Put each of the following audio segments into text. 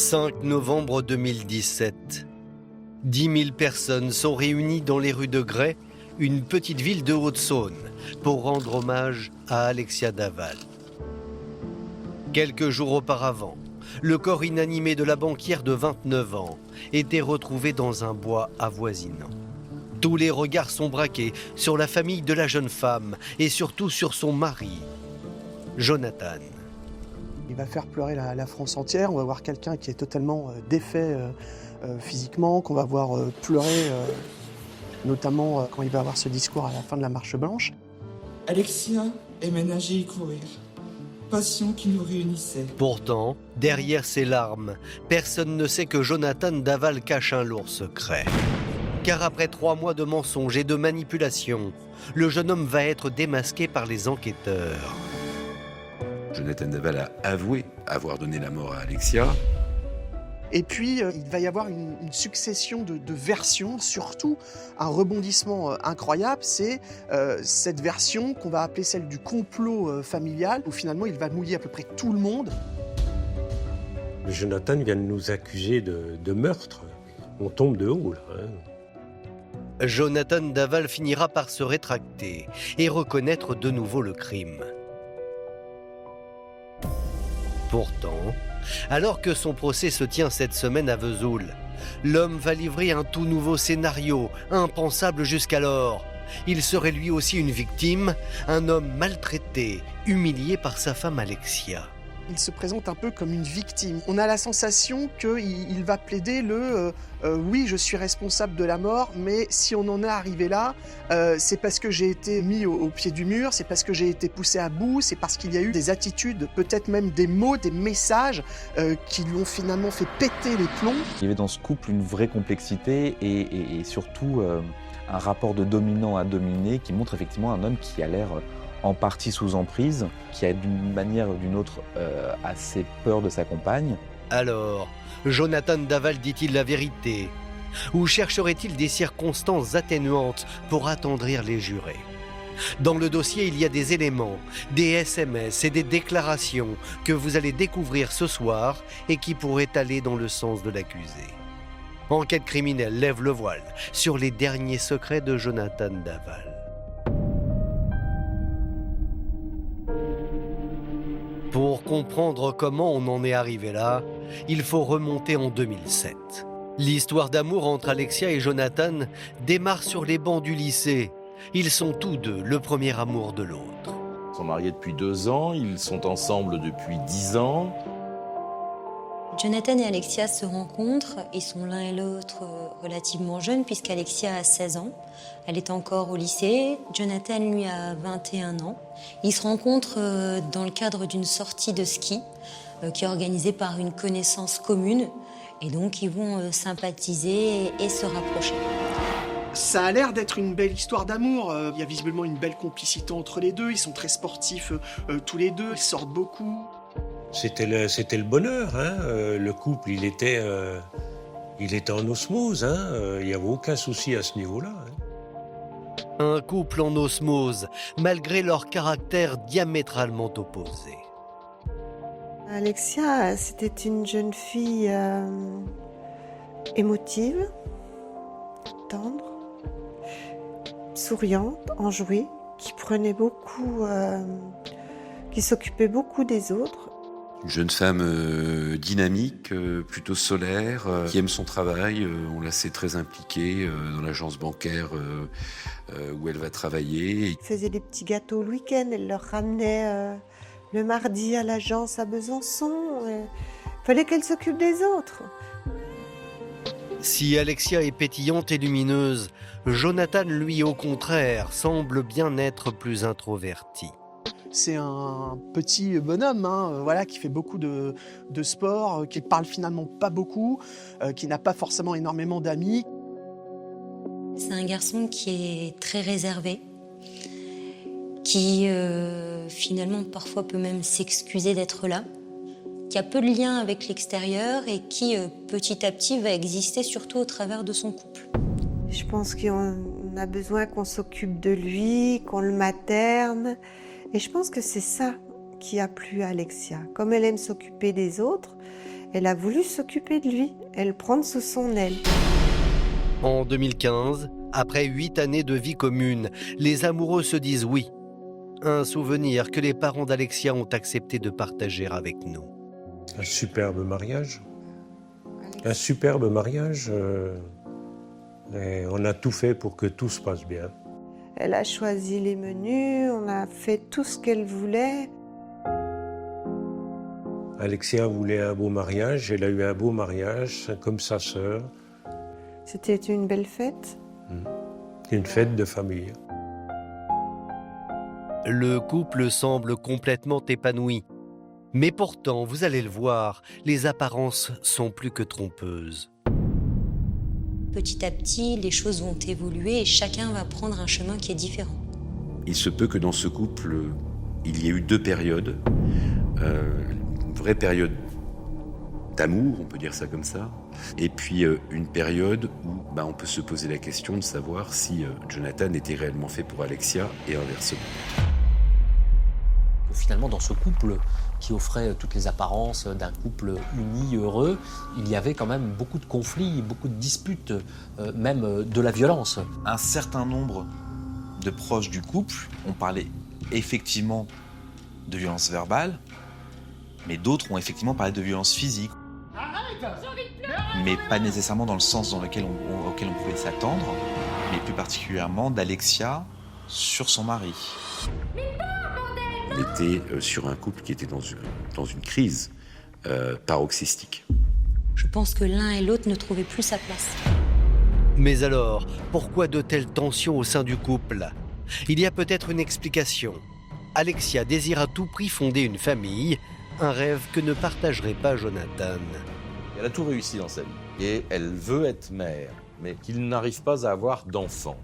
5 novembre 2017. 10 000 personnes sont réunies dans les rues de Gray, une petite ville de Haute-Saône, pour rendre hommage à Alexia Daval. Quelques jours auparavant, le corps inanimé de la banquière de 29 ans était retrouvé dans un bois avoisinant. Tous les regards sont braqués sur la famille de la jeune femme et surtout sur son mari, Jonathan. Il va faire pleurer la France entière. On va voir quelqu'un qui est totalement défait physiquement, qu'on va voir pleurer, notamment quand il va avoir ce discours à la fin de la Marche Blanche. Alexia aimait nager et courir, passion qui nous réunissait. Pourtant, derrière ces larmes, personne ne sait que Jonathan Daval cache un lourd secret. Car après 3 mois de mensonges et de manipulations, le jeune homme va être démasqué par les enquêteurs. Jonathan Daval a avoué avoir donné la mort à Alexia. Et puis, il va y avoir une succession de versions, surtout un rebondissement incroyable, c'est cette version qu'on va appeler celle du complot familial, où finalement il va mouiller à peu près tout le monde. Jonathan vient de nous accuser de meurtre. On tombe de haut, là. Jonathan Daval finira par se rétracter et reconnaître de nouveau le crime. Pourtant, alors que son procès se tient cette semaine à Vesoul, l'homme va livrer un tout nouveau scénario, impensable jusqu'alors. Il serait lui aussi une victime, un homme maltraité, humilié par sa femme Alexia. Il se présente un peu comme une victime. On a la sensation qu'il va plaider oui, je suis responsable de la mort, mais si on en est arrivé là, c'est parce que j'ai été mis au pied du mur, c'est parce que j'ai été poussé à bout, c'est parce qu'il y a eu des attitudes, peut-être même des mots, des messages qui lui ont finalement fait péter les plombs. Il y avait dans ce couple une vraie complexité et surtout un rapport de dominant à dominé qui montre effectivement un homme qui a l'air en partie sous emprise, qui a d'une manière ou d'une autre assez peur de sa compagne. Alors, Jonathan Daval dit-il la vérité? Ou chercherait-il des circonstances atténuantes pour attendrir les jurés? Dans le dossier, il y a des éléments, des SMS et des déclarations que vous allez découvrir ce soir et qui pourraient aller dans le sens de l'accusé. Enquête criminelle lève le voile sur les derniers secrets de Jonathan Daval. Pour comprendre comment on en est arrivé là, il faut remonter en 2007. L'histoire d'amour entre Alexia et Jonathan démarre sur les bancs du lycée. Ils sont tous deux le premier amour de l'autre. Ils sont mariés depuis 2 ans, ils sont ensemble depuis 10 ans. Jonathan et Alexia se rencontrent, ils sont l'un et l'autre relativement jeunes puisqu'Alexia a 16 ans, elle est encore au lycée, Jonathan lui a 21 ans. Ils se rencontrent dans le cadre d'une sortie de ski qui est organisée par une connaissance commune et donc ils vont sympathiser et se rapprocher. Ça a l'air d'être une belle histoire d'amour, il y a visiblement une belle complicité entre les deux, ils sont très sportifs tous les deux, ils sortent beaucoup. C'était le bonheur, hein. Le couple, il était en osmose, hein. Il n'y avait aucun souci à ce niveau-là. Hein. Un couple en osmose, malgré leur caractère diamétralement opposé. Alexia, c'était une jeune fille émotive, tendre, souriante, enjouée, qui prenait beaucoup, qui s'occupait beaucoup des autres. Une jeune femme dynamique, plutôt solaire, qui aime son travail. On la sait très impliquée dans l'agence bancaire où elle va travailler. Elle faisait des petits gâteaux le week-end, elle leur ramenait le mardi à l'agence à Besançon. Il fallait qu'elle s'occupe des autres. Si Alexia est pétillante et lumineuse, Jonathan, lui, au contraire, semble bien être plus introverti. C'est un petit bonhomme voilà, qui fait beaucoup de sport, qui parle finalement pas beaucoup, qui n'a pas forcément énormément d'amis. C'est un garçon qui est très réservé, qui finalement parfois peut même s'excuser d'être là, qui a peu de liens avec l'extérieur et qui petit à petit va exister surtout au travers de son couple. Je pense qu'on a besoin qu'on s'occupe de lui, qu'on le materne. Et je pense que c'est ça qui a plu à Alexia. Comme elle aime s'occuper des autres, Elle a voulu s'occuper de lui, elle prendre sous son aile. En 2015, après 8 années de vie commune, les amoureux se disent oui. Un souvenir que les parents d'Alexia ont accepté de partager avec nous. Un superbe mariage. Un superbe mariage. Et on a tout fait pour que tout se passe bien. Elle a choisi les menus, on a fait tout ce qu'elle voulait. Alexia voulait un beau mariage, elle a eu un beau mariage, comme sa sœur. C'était une belle fête. Une fête de famille. Le couple semble complètement épanoui. Mais pourtant, vous allez le voir, les apparences sont plus que trompeuses. Petit à petit, les choses vont évoluer et chacun va prendre un chemin qui est différent. Il se peut que dans ce couple, il y ait eu 2 périodes. Une vraie période d'amour, on peut dire ça comme ça, et puis une période où on peut se poser la question de savoir si Jonathan était réellement fait pour Alexia et inversement. Finalement, dans ce couple qui offrait toutes les apparences d'un couple uni, heureux, il y avait quand même beaucoup de conflits, beaucoup de disputes, même de la violence. Un certain nombre de proches du couple ont parlé effectivement de violence verbale, mais d'autres ont effectivement parlé de violence physique. Mais pas nécessairement dans le sens auquel on pouvait s'attendre, mais plus particulièrement d'Alexia sur son mari. On était sur un couple qui était dans une crise paroxystique. Je pense que l'un et l'autre ne trouvaient plus sa place. Mais alors, pourquoi de telles tensions au sein du couple? Il y a peut-être une explication. Alexia désire à tout prix fonder une famille, un rêve que ne partagerait pas Jonathan. Elle a tout réussi dans sa vie et elle veut être mère, mais qu'il n'arrive pas à avoir d'enfant.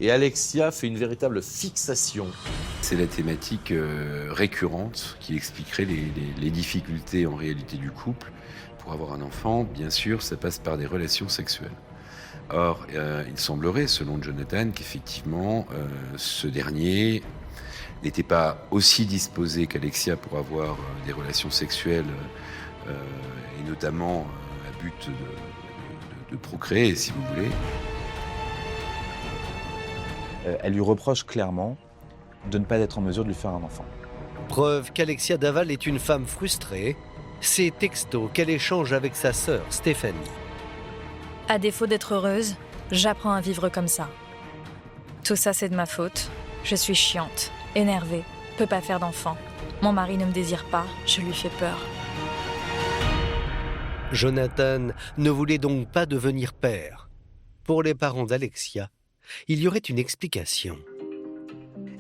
Et Alexia fait une véritable fixation. C'est la thématique récurrente qui expliquerait les difficultés en réalité du couple. Pour avoir un enfant, bien sûr, ça passe par des relations sexuelles. Or, il semblerait, selon Jonathan, qu'effectivement, ce dernier n'était pas aussi disposé qu'Alexia pour avoir des relations sexuelles, et notamment à but de procréer, si vous voulez. Elle lui reproche clairement de ne pas être en mesure de lui faire un enfant. Preuve qu'Alexia Daval est une femme frustrée, ces textos qu'elle échange avec sa sœur Stéphanie. À défaut d'être heureuse, j'apprends à vivre comme ça. Tout ça, c'est de ma faute. Je suis chiante, énervée, peux pas faire d'enfant. Mon mari ne me désire pas, je lui fais peur. Jonathan ne voulait donc pas devenir père. Pour les parents d'Alexia, il y aurait une explication.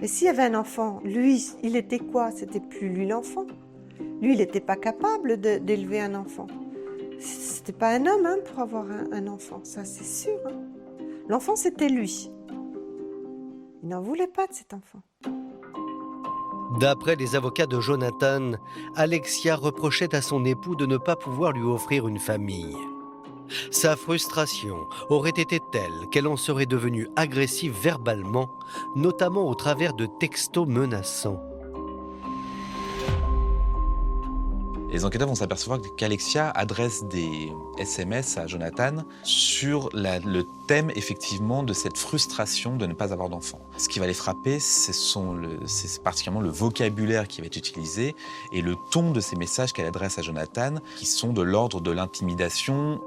Et s'il y avait un enfant, lui, il était quoi? C'était plus lui l'enfant. Lui, il n'était pas capable d'élever un enfant. C'était pas un homme pour avoir un enfant, ça c'est sûr. L'enfant, c'était lui. Il n'en voulait pas de cet enfant. D'après les avocats de Jonathan, Alexia reprochait à son époux de ne pas pouvoir lui offrir une famille. Sa frustration aurait été telle qu'elle en serait devenue agressive verbalement, notamment au travers de textos menaçants. Les enquêteurs vont s'apercevoir qu'Alexia adresse des SMS à Jonathan sur le thème effectivement de cette frustration de ne pas avoir d'enfant. Ce qui va les frapper, c'est particulièrement le vocabulaire qui va être utilisé et le ton de ces messages qu'elle adresse à Jonathan, qui sont de l'ordre de l'intimidation.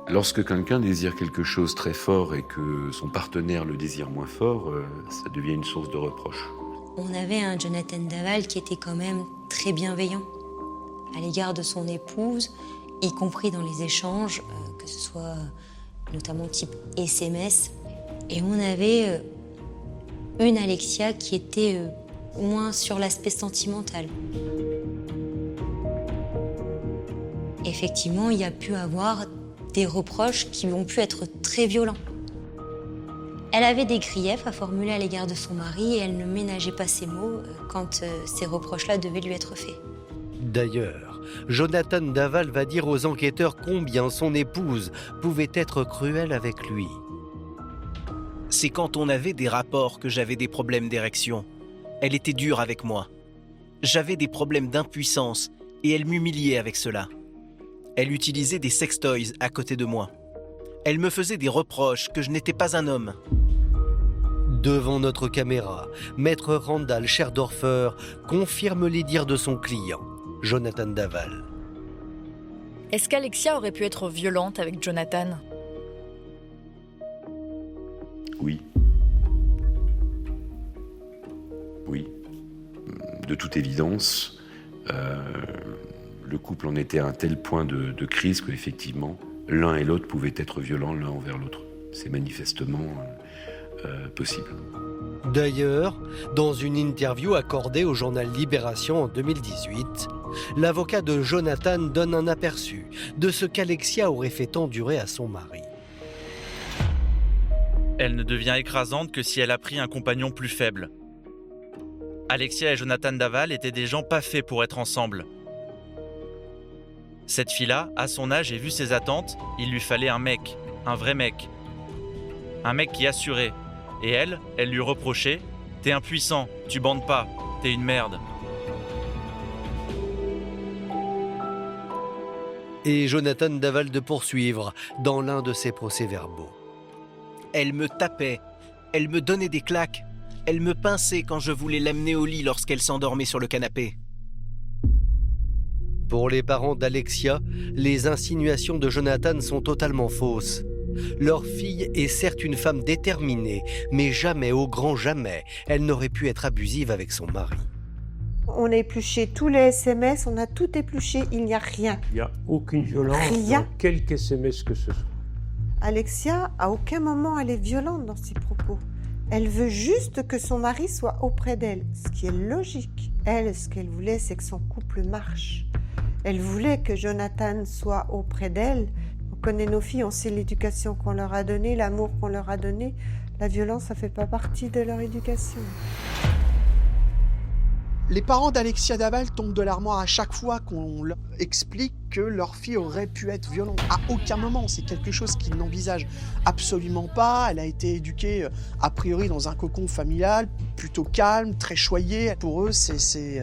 Lorsque quelqu'un désire quelque chose très fort et que son partenaire le désire moins fort, ça devient une source de reproche. On avait un Jonathan Daval qui était quand même très bienveillant à l'égard de son épouse, y compris dans les échanges, que ce soit notamment type SMS. Et on avait une Alexia qui était moins sur l'aspect sentimental. Effectivement, il y a pu avoir des reproches qui ont pu être très violents. Elle avait des griefs à formuler à l'égard de son mari et elle ne ménageait pas ses mots quand ces reproches-là devaient lui être faits. D'ailleurs, Jonathan Daval va dire aux enquêteurs combien son épouse pouvait être cruelle avec lui. C'est quand on avait des rapports que j'avais des problèmes d'érection. Elle était dure avec moi. J'avais des problèmes d'impuissance Et elle m'humiliait avec cela. Elle utilisait des sextoys à côté de moi. Elle me faisait des reproches que je n'étais pas un homme. Devant notre caméra, Maître Randall Scherdorfer confirme les dires de son client, Jonathan Daval. Est-ce qu'Alexia aurait pu être violente avec Jonathan ? Oui. Oui. De toute évidence, le couple en était à un tel point de crise qu'effectivement, l'un et l'autre pouvaient être violents l'un envers l'autre. C'est manifestement possible. D'ailleurs, dans une interview accordée au journal Libération en 2018, l'avocat de Jonathan donne un aperçu de ce qu'Alexia aurait fait endurer à son mari. Elle ne devient écrasante que si elle a pris un compagnon plus faible. Alexia et Jonathan Daval étaient des gens pas faits pour être ensemble. Cette fille-là, à son âge et vu ses attentes, il lui fallait un mec, un vrai mec. Un mec qui assurait. Et elle lui reprochait « T'es impuissant, tu bandes pas, t'es une merde ». Et Jonathan Daval de poursuivre dans l'un de ses procès-verbaux. Elle me tapait, elle me donnait des claques, elle me pinçait quand je voulais l'amener au lit lorsqu'elle s'endormait sur le canapé. Pour les parents d'Alexia, les insinuations de Jonathan sont totalement fausses. Leur fille est certes une femme déterminée, mais jamais, au grand jamais, elle n'aurait pu être abusive avec son mari. On a épluché tous les SMS, on a tout épluché, il n'y a rien. Il n'y a aucune violence dans quelque SMS que ce soit. Alexia, à aucun moment, elle est violente dans ses propos. Elle veut juste que son mari soit auprès d'elle, ce qui est logique. Elle, ce qu'elle voulait, c'est que son couple marche. Elle voulait que Jonathan soit auprès d'elle. On connaît nos filles, on sait l'éducation qu'on leur a donnée, l'amour qu'on leur a donné. La violence, ça ne fait pas partie de leur éducation. Les parents d'Alexia Daval tombent de l'armoire à chaque fois qu'on leur explique que leur fille aurait pu être violente. À aucun moment, c'est quelque chose qu'ils n'envisagent absolument pas. Elle a été éduquée a priori dans un cocon familial, plutôt calme, très choyé. Pour eux, c'est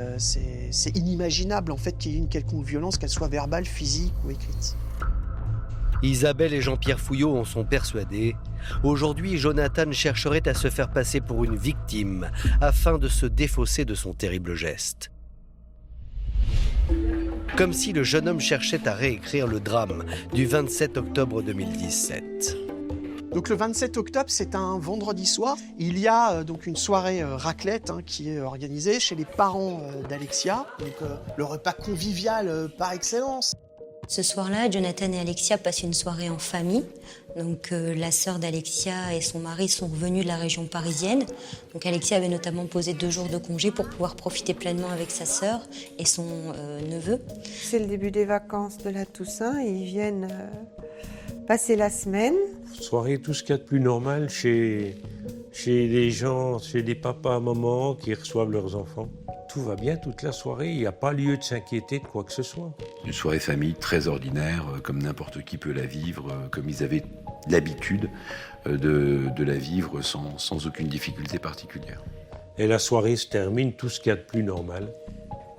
inimaginable en fait qu'il y ait une quelconque violence, qu'elle soit verbale, physique ou écrite. Isabelle et Jean-Pierre Fouillot en sont persuadés. Aujourd'hui, Jonathan chercherait à se faire passer pour une victime afin de se défausser de son terrible geste. Comme si le jeune homme cherchait à réécrire le drame du 27 octobre 2017. Donc le 27 octobre, c'est un vendredi soir. Il y a donc une soirée raclette qui est organisée chez les parents d'Alexia. Donc le repas convivial par excellence. Ce soir-là, Jonathan et Alexia passent une soirée en famille. Donc, la sœur d'Alexia et son mari sont revenus de la région parisienne. Donc, Alexia avait notamment posé 2 jours de congé pour pouvoir profiter pleinement avec sa sœur et son neveu. C'est le début des vacances de la Toussaint. Ils viennent passer la semaine. Soirée, tout ce qu'il y a de plus normal chez des gens, chez des papas, mamans qui reçoivent leurs enfants. Tout va bien toute la soirée, il n'y a pas lieu de s'inquiéter de quoi que ce soit. Une soirée famille très ordinaire, comme n'importe qui peut la vivre, comme ils avaient l'habitude de la vivre sans aucune difficulté particulière. Et la soirée se termine, tout ce qu'il y a de plus normal.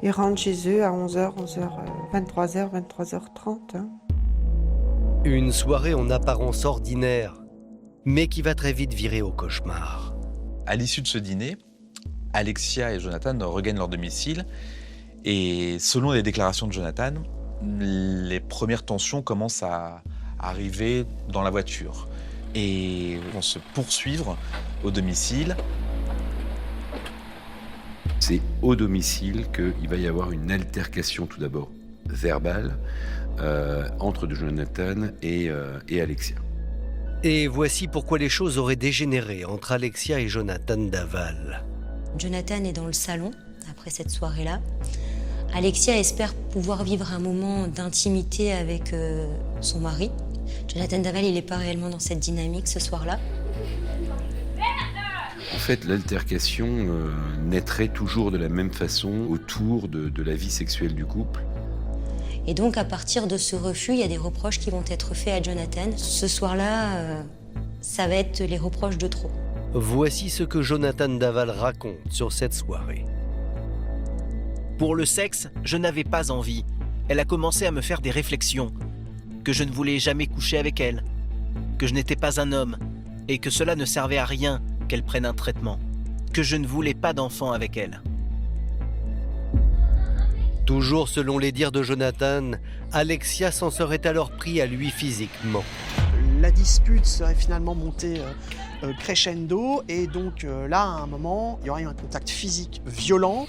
Ils rentrent chez eux à 11h, 23h, 23h30. Une soirée en apparence ordinaire, mais qui va très vite virer au cauchemar. À l'issue de ce dîner, Alexia et Jonathan regagnent leur domicile et selon les déclarations de Jonathan, les premières tensions commencent à arriver dans la voiture et vont se poursuivre au domicile. C'est au domicile qu'il va y avoir une altercation tout d'abord verbale entre Jonathan et Alexia. Et voici pourquoi les choses auraient dégénéré entre Alexia et Jonathan Daval. Jonathan est dans le salon, après cette soirée-là. Alexia espère pouvoir vivre un moment d'intimité avec son mari. Jonathan Daval, il n'est pas réellement dans cette dynamique ce soir-là. En fait, l'altercation naîtrait toujours de la même façon autour de la vie sexuelle du couple. Et donc, à partir de ce refus, il y a des reproches qui vont être faits à Jonathan. Ce soir-là, ça va être les reproches de trop. Voici ce que Jonathan Daval raconte sur cette soirée. Pour le sexe, je n'avais pas envie. Elle a commencé à me faire des réflexions. Que je ne voulais jamais coucher avec elle. Que je n'étais pas un homme. Et que cela ne servait à rien qu'elle prenne un traitement. Que je ne voulais pas d'enfant avec elle. Toujours selon les dires de Jonathan, Alexia s'en serait alors pris à lui physiquement. La dispute serait finalement montée crescendo et donc là, à un moment, il y aurait eu un contact physique violent.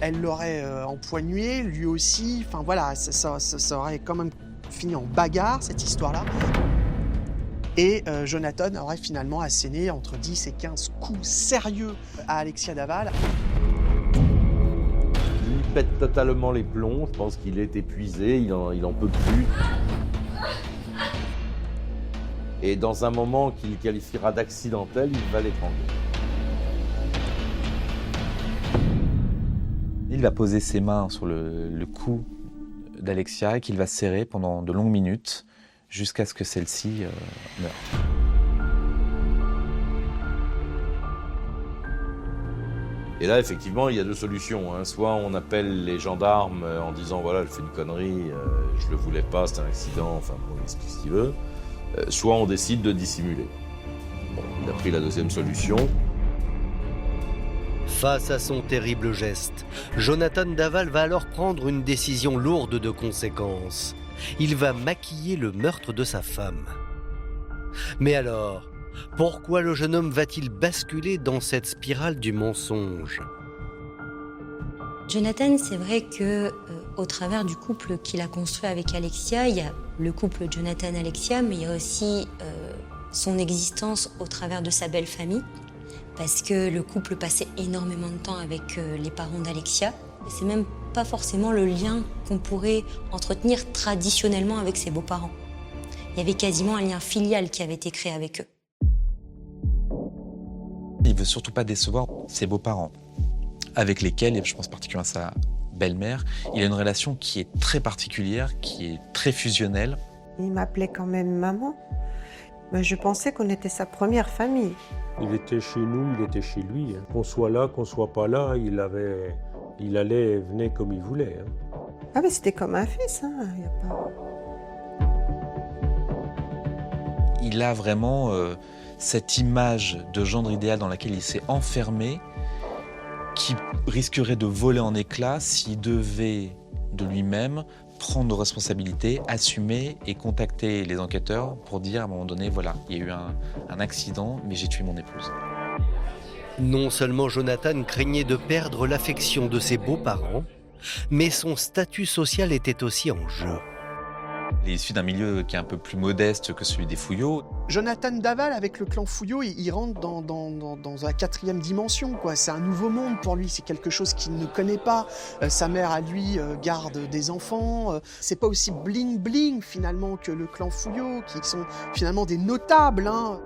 Elle l'aurait empoigné, lui aussi. Enfin voilà, ça aurait quand même fini en bagarre, cette histoire-là. Et Jonathan aurait finalement asséné entre 10 et 15 coups sérieux à Alexia Daval. Il lui pète totalement les plombs, je pense qu'il est épuisé, il en peut plus. Et dans un moment qu'il qualifiera d'accidentel, il va l'étrangler. Il va poser ses mains sur le cou d'Alexia et qu'il va serrer pendant de longues minutes jusqu'à ce que celle-ci meure. Et là, effectivement, il y a deux solutions. Soit on appelle les gendarmes en disant « voilà, elle fait une connerie, je le voulais pas, c'est un accident », enfin bon, il explique ce qu'il veut. Soit on décide de dissimuler. Bon, il a pris la deuxième solution. Face à son terrible geste, Jonathan Daval va alors prendre une décision lourde de conséquences. Il va maquiller le meurtre de sa femme. Mais alors, pourquoi le jeune homme va-t-il basculer dans cette spirale du mensonge ? Jonathan, c'est vrai que au travers du couple qu'il a construit avec Alexia, il y a le couple Jonathan-Alexia, mais il y a aussi son existence au travers de sa belle famille, parce que le couple passait énormément de temps avec les parents d'Alexia. C'est même pas forcément le lien qu'on pourrait entretenir traditionnellement avec ses beaux-parents. Il y avait quasiment un lien filial qui avait été créé avec eux. Il veut surtout pas décevoir ses beaux-parents, avec lesquels, et je pense particulièrement à sa belle-mère, il a une relation qui est très particulière, qui est très fusionnelle. Il m'appelait quand même maman. Mais je pensais qu'on était sa première famille. Il était chez nous, il était chez lui. Qu'on soit là, qu'on soit pas là, il allait et venait comme il voulait. Ah mais c'était comme un fils, hein. Y a pas... Il a vraiment cette image de gendre idéal dans laquelle il s'est enfermé, qui risquerait de voler en éclats s'il devait de lui-même prendre nos responsabilités, assumer et contacter les enquêteurs pour dire à un moment donné, voilà, il y a eu un accident, mais j'ai tué mon épouse. Non seulement Jonathan craignait de perdre l'affection de ses beaux-parents, mais son statut social était aussi en jeu. Il est issu d'un milieu qui est un peu plus modeste que celui des Fouillot. Jonathan Daval, avec le clan Fouillot, il rentre dans la quatrième dimension, quoi. C'est un nouveau monde pour lui, c'est quelque chose qu'il ne connaît pas. Sa mère, à lui, garde des enfants. C'est pas aussi bling-bling, finalement, que le clan Fouillot, qui sont finalement des notables, hein.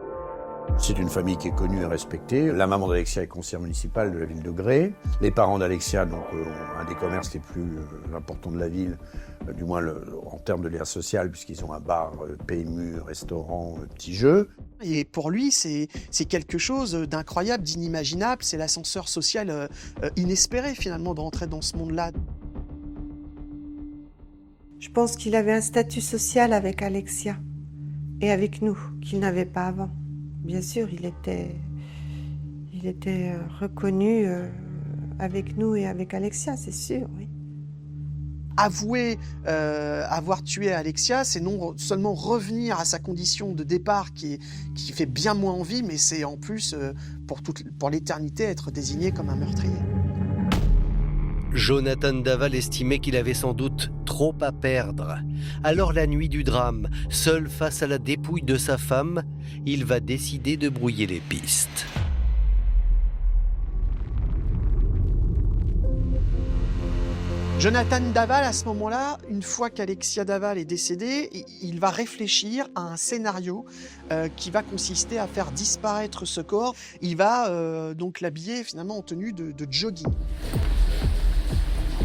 C'est une famille qui est connue et respectée. La maman d'Alexia est conseillère municipale de la ville de Grès. Les parents d'Alexia, donc un des commerces les plus importants de la ville, du moins en termes de lien social, puisqu'ils ont un bar, PMU, restaurant, petits jeux. Et pour lui, c'est quelque chose d'incroyable, d'inimaginable. C'est l'ascenseur social inespéré, finalement, de rentrer dans ce monde-là. Je pense qu'il avait un statut social avec Alexia et avec nous, qu'il n'avait pas avant. Bien sûr, il était reconnu avec nous et avec Alexia, c'est sûr, oui. Avouer avoir tué Alexia, c'est non seulement revenir à sa condition de départ qui fait bien moins envie, mais c'est en plus, pour l'éternité, être désigné comme un meurtrier. Jonathan Daval estimait qu'il avait sans doute trop à perdre. Alors la nuit du drame, seul face à la dépouille de sa femme, il va décider de brouiller les pistes. Jonathan Daval, à ce moment-là, une fois qu'Alexia Daval est décédée, il va réfléchir à un scénario qui va consister à faire disparaître ce corps. Il va donc l'habiller finalement en tenue de jogging.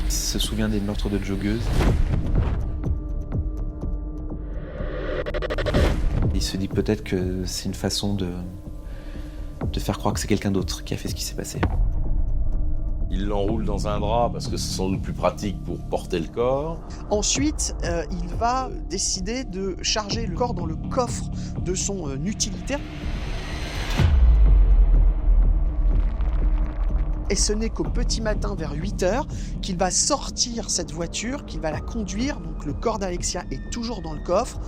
Il se souvient des meurtres de joggeuses. Il se dit peut-être que c'est une façon de faire croire que c'est quelqu'un d'autre qui a fait ce qui s'est passé. Il l'enroule dans un drap parce que c'est sans doute plus pratique pour porter le corps. Ensuite, il va décider de charger le corps dans le coffre de son utilitaire. Et ce n'est qu'au petit matin, vers 8h, qu'il va sortir cette voiture, qu'il va la conduire. Donc le corps d'Alexia est toujours dans le coffre.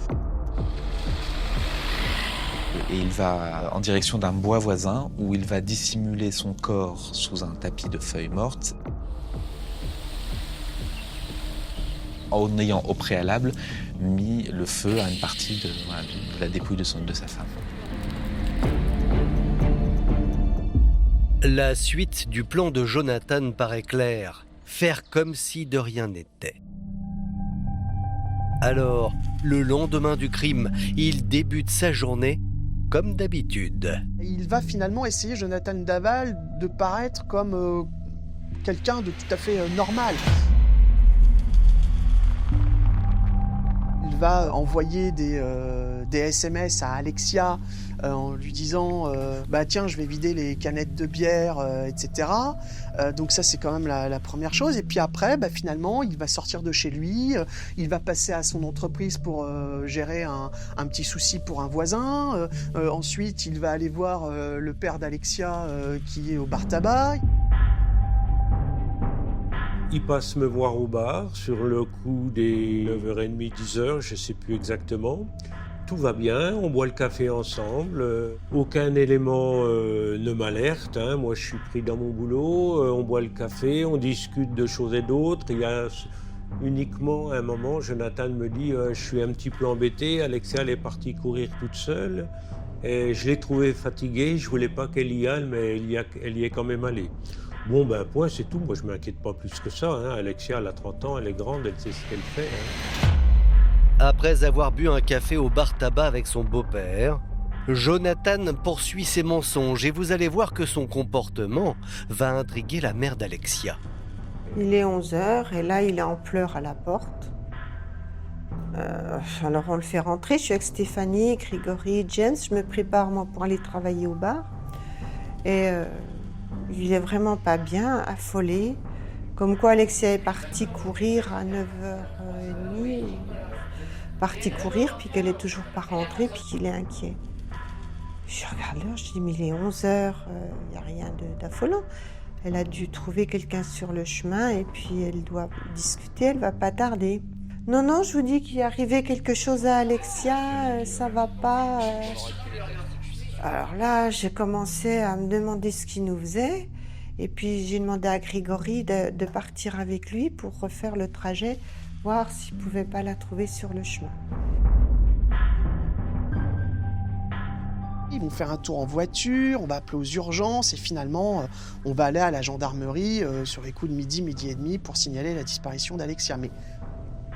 Et il va en direction d'un bois voisin où il va dissimuler son corps sous un tapis de feuilles mortes, en ayant au préalable mis le feu à une partie de la dépouille de sa femme. La suite du plan de Jonathan paraît claire, faire comme si de rien n'était. Alors, le lendemain du crime, il débute sa journée comme d'habitude. Il va finalement essayer, Jonathan Daval, de paraître comme quelqu'un de tout à fait normal. Il va envoyer des SMS à Alexia en lui disant tiens, je vais vider les canettes de bière, etc. Donc ça, c'est quand même la première chose. Et puis après, finalement, il va sortir de chez lui, il va passer à son entreprise pour gérer un petit souci pour un voisin. Ensuite, il va aller voir le père d'Alexia qui est au bar tabac. Il passe me voir au bar sur le coup des 9h30, 10h, je ne sais plus exactement. Tout va bien, on boit le café ensemble, aucun élément ne m'alerte, hein. Moi je suis pris dans mon boulot, on boit le café, on discute de choses et d'autres. Il y a uniquement un moment, Jonathan me dit je suis un petit peu embêté, Alexia elle est partie courir toute seule et je l'ai trouvée fatiguée, je ne voulais pas qu'elle y aille, mais elle y est quand même allée. Bon point, c'est tout, moi je ne m'inquiète pas plus que ça, hein. Alexia elle a 30 ans, elle est grande, elle sait ce qu'elle fait, hein. Après avoir bu un café au bar tabac avec son beau-père, Jonathan poursuit ses mensonges et vous allez voir que son comportement va intriguer la mère d'Alexia. Il est 11h et là il est en pleurs à la porte. Alors on le fait rentrer, je suis avec Stéphanie, Grégory, James, je me prépare moi pour aller travailler au bar. Et il est vraiment pas bien, affolé. Comme quoi Alexia est partie courir à 9h30. Partie courir, puis qu'elle est toujours pas rentrée, puis qu'il est inquiet. Je regarde l'heure, je dis, mais il est 11h, il n'y a rien d'affolant. Elle a dû trouver quelqu'un sur le chemin, et puis elle doit discuter, elle va pas tarder. Non, je vous dis qu'il est arrivé quelque chose à Alexia, ça va pas. Alors là, j'ai commencé à me demander ce qu'il nous faisait, et puis j'ai demandé à Grégory de partir avec lui pour refaire le trajet, voir s'il ne pouvait pas la trouver sur le chemin. Ils vont faire un tour en voiture, on va appeler aux urgences et finalement on va aller à la gendarmerie sur les coups de midi et demi pour signaler la disparition d'Alexia. Mais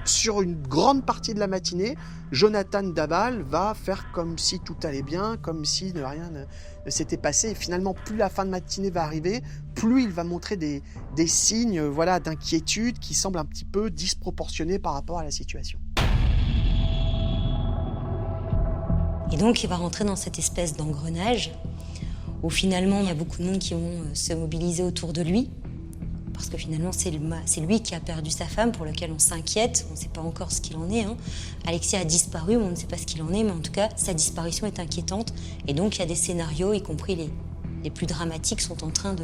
sur une grande partie de la matinée, Jonathan Daval va faire comme si tout allait bien, comme si rien ne s'était passé. Et finalement, plus la fin de matinée va arriver, plus il va montrer des signes d'inquiétude qui semblent un petit peu disproportionnés par rapport à la situation. Et donc, il va rentrer dans cette espèce d'engrenage où finalement, il y a beaucoup de monde qui vont se mobiliser autour de lui. Parce que finalement, c'est lui qui a perdu sa femme, pour lequel on s'inquiète. On ne sait pas encore ce qu'il en est, hein. Alexia a disparu, on ne sait pas ce qu'il en est, mais en tout cas, sa disparition est inquiétante. Et donc, il y a des scénarios, y compris les plus dramatiques, sont en train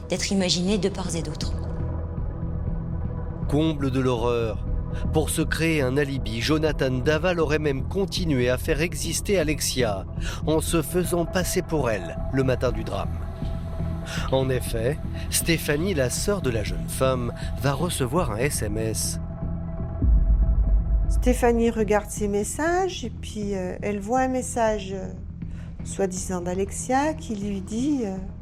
d'être imaginés de part et d'autre. Comble de l'horreur. Pour se créer un alibi, Jonathan Daval aurait même continué à faire exister Alexia en se faisant passer pour elle le matin du drame. En effet, Stéphanie, la sœur de la jeune femme, va recevoir un SMS. Stéphanie regarde ses messages et puis elle voit un message soi-disant d'Alexia qui lui dit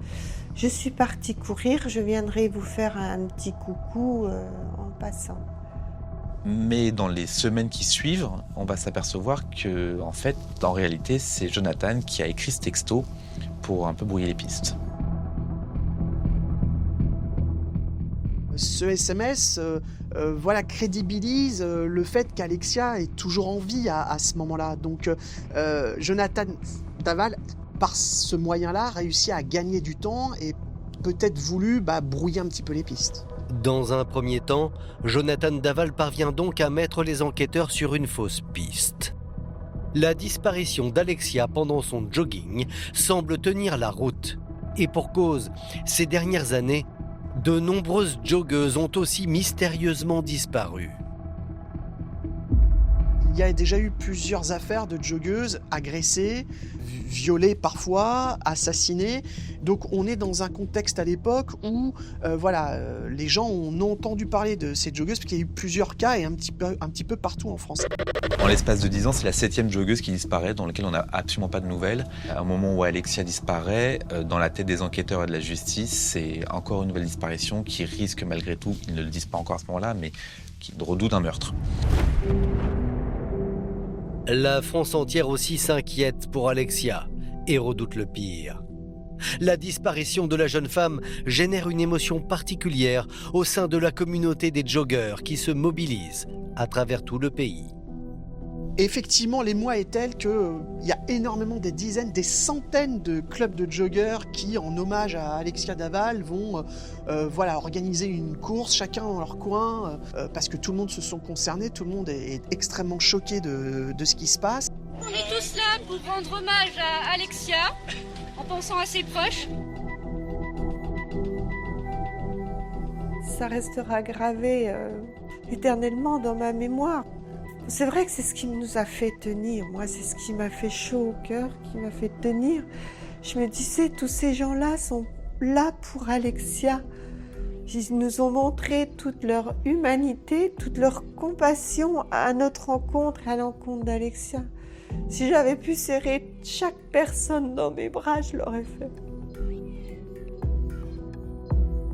« Je suis partie courir, je viendrai vous faire un petit coucou en passant ». Mais dans les semaines qui suivent, on va s'apercevoir que, en réalité, c'est Jonathan qui a écrit ce texto pour un peu brouiller les pistes. Ce SMS crédibilise le fait qu'Alexia est toujours en vie à ce moment-là. Donc Jonathan Daval, par ce moyen-là, réussit à gagner du temps et peut-être voulu brouiller un petit peu les pistes. Dans un premier temps, Jonathan Daval parvient donc à mettre les enquêteurs sur une fausse piste. La disparition d'Alexia pendant son jogging semble tenir la route. Et pour cause, ces dernières années, de nombreuses joggeuses ont aussi mystérieusement disparu. Il y a déjà eu plusieurs affaires de joggeuses agressées, violées parfois, assassinées. Donc on est dans un contexte à l'époque où les gens ont entendu parler de ces joggeuses, parce qu'il y a eu plusieurs cas et un petit peu partout en France. En l'espace de 10 ans, c'est la 7e joggeuse qui disparaît, dans laquelle on n'a absolument pas de nouvelles. À un moment où Alexia disparaît, dans la tête des enquêteurs et de la justice, c'est encore une nouvelle disparition qui risque malgré tout, ils ne le disent pas encore à ce moment-là, mais qui redoute un meurtre. La France entière aussi s'inquiète pour Alexia et redoute le pire. La disparition de la jeune femme génère une émotion particulière au sein de la communauté des joggeurs qui se mobilisent à travers tout le pays. Effectivement, l'émoi est tel qu'il y a énormément, des dizaines, des centaines de clubs de joggeurs qui, en hommage à Alexia Daval, vont organiser une course, chacun dans leur coin, parce que tout le monde se sent concerné, tout le monde est extrêmement choqué de ce qui se passe. On est tous là pour rendre hommage à Alexia, en pensant à ses proches. Ça restera gravé éternellement dans ma mémoire. C'est vrai que c'est ce qui nous a fait tenir. Moi, c'est ce qui m'a fait chaud au cœur, qui m'a fait tenir. Je me disais, tous ces gens-là sont là pour Alexia. Ils nous ont montré toute leur humanité, toute leur compassion à notre rencontre, à l'encontre d'Alexia. Si j'avais pu serrer chaque personne dans mes bras, je l'aurais fait.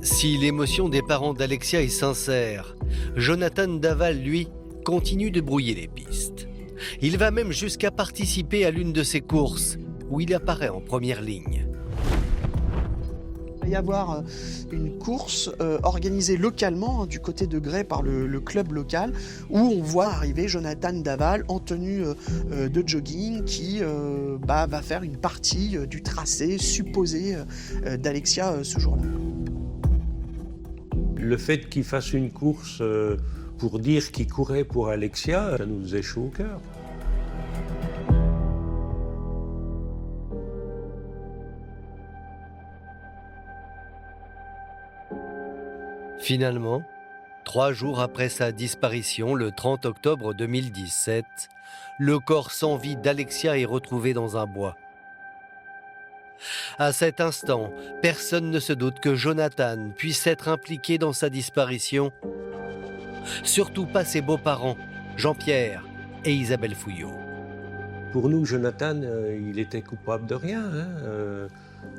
Si l'émotion des parents d'Alexia est sincère, Jonathan Daval, lui, continue de brouiller les pistes. Il va même jusqu'à participer à l'une de ses courses, où il apparaît en première ligne. Il va y avoir une course organisée localement du côté de Gray par le club local, où on voit arriver Jonathan Daval en tenue de jogging qui va faire une partie du tracé supposé d'Alexia ce jour-là. Le fait qu'il fasse une course pour dire qu'il courait pour Alexia, ça nous faisait chaud au cœur. Finalement, 3 jours après sa disparition, le 30 octobre 2017, le corps sans vie d'Alexia est retrouvé dans un bois. À cet instant, personne ne se doute que Jonathan puisse être impliqué dans sa disparition. Surtout pas ses beaux-parents, Jean-Pierre et Isabelle Fouillot. Pour nous, Jonathan, il était coupable de rien.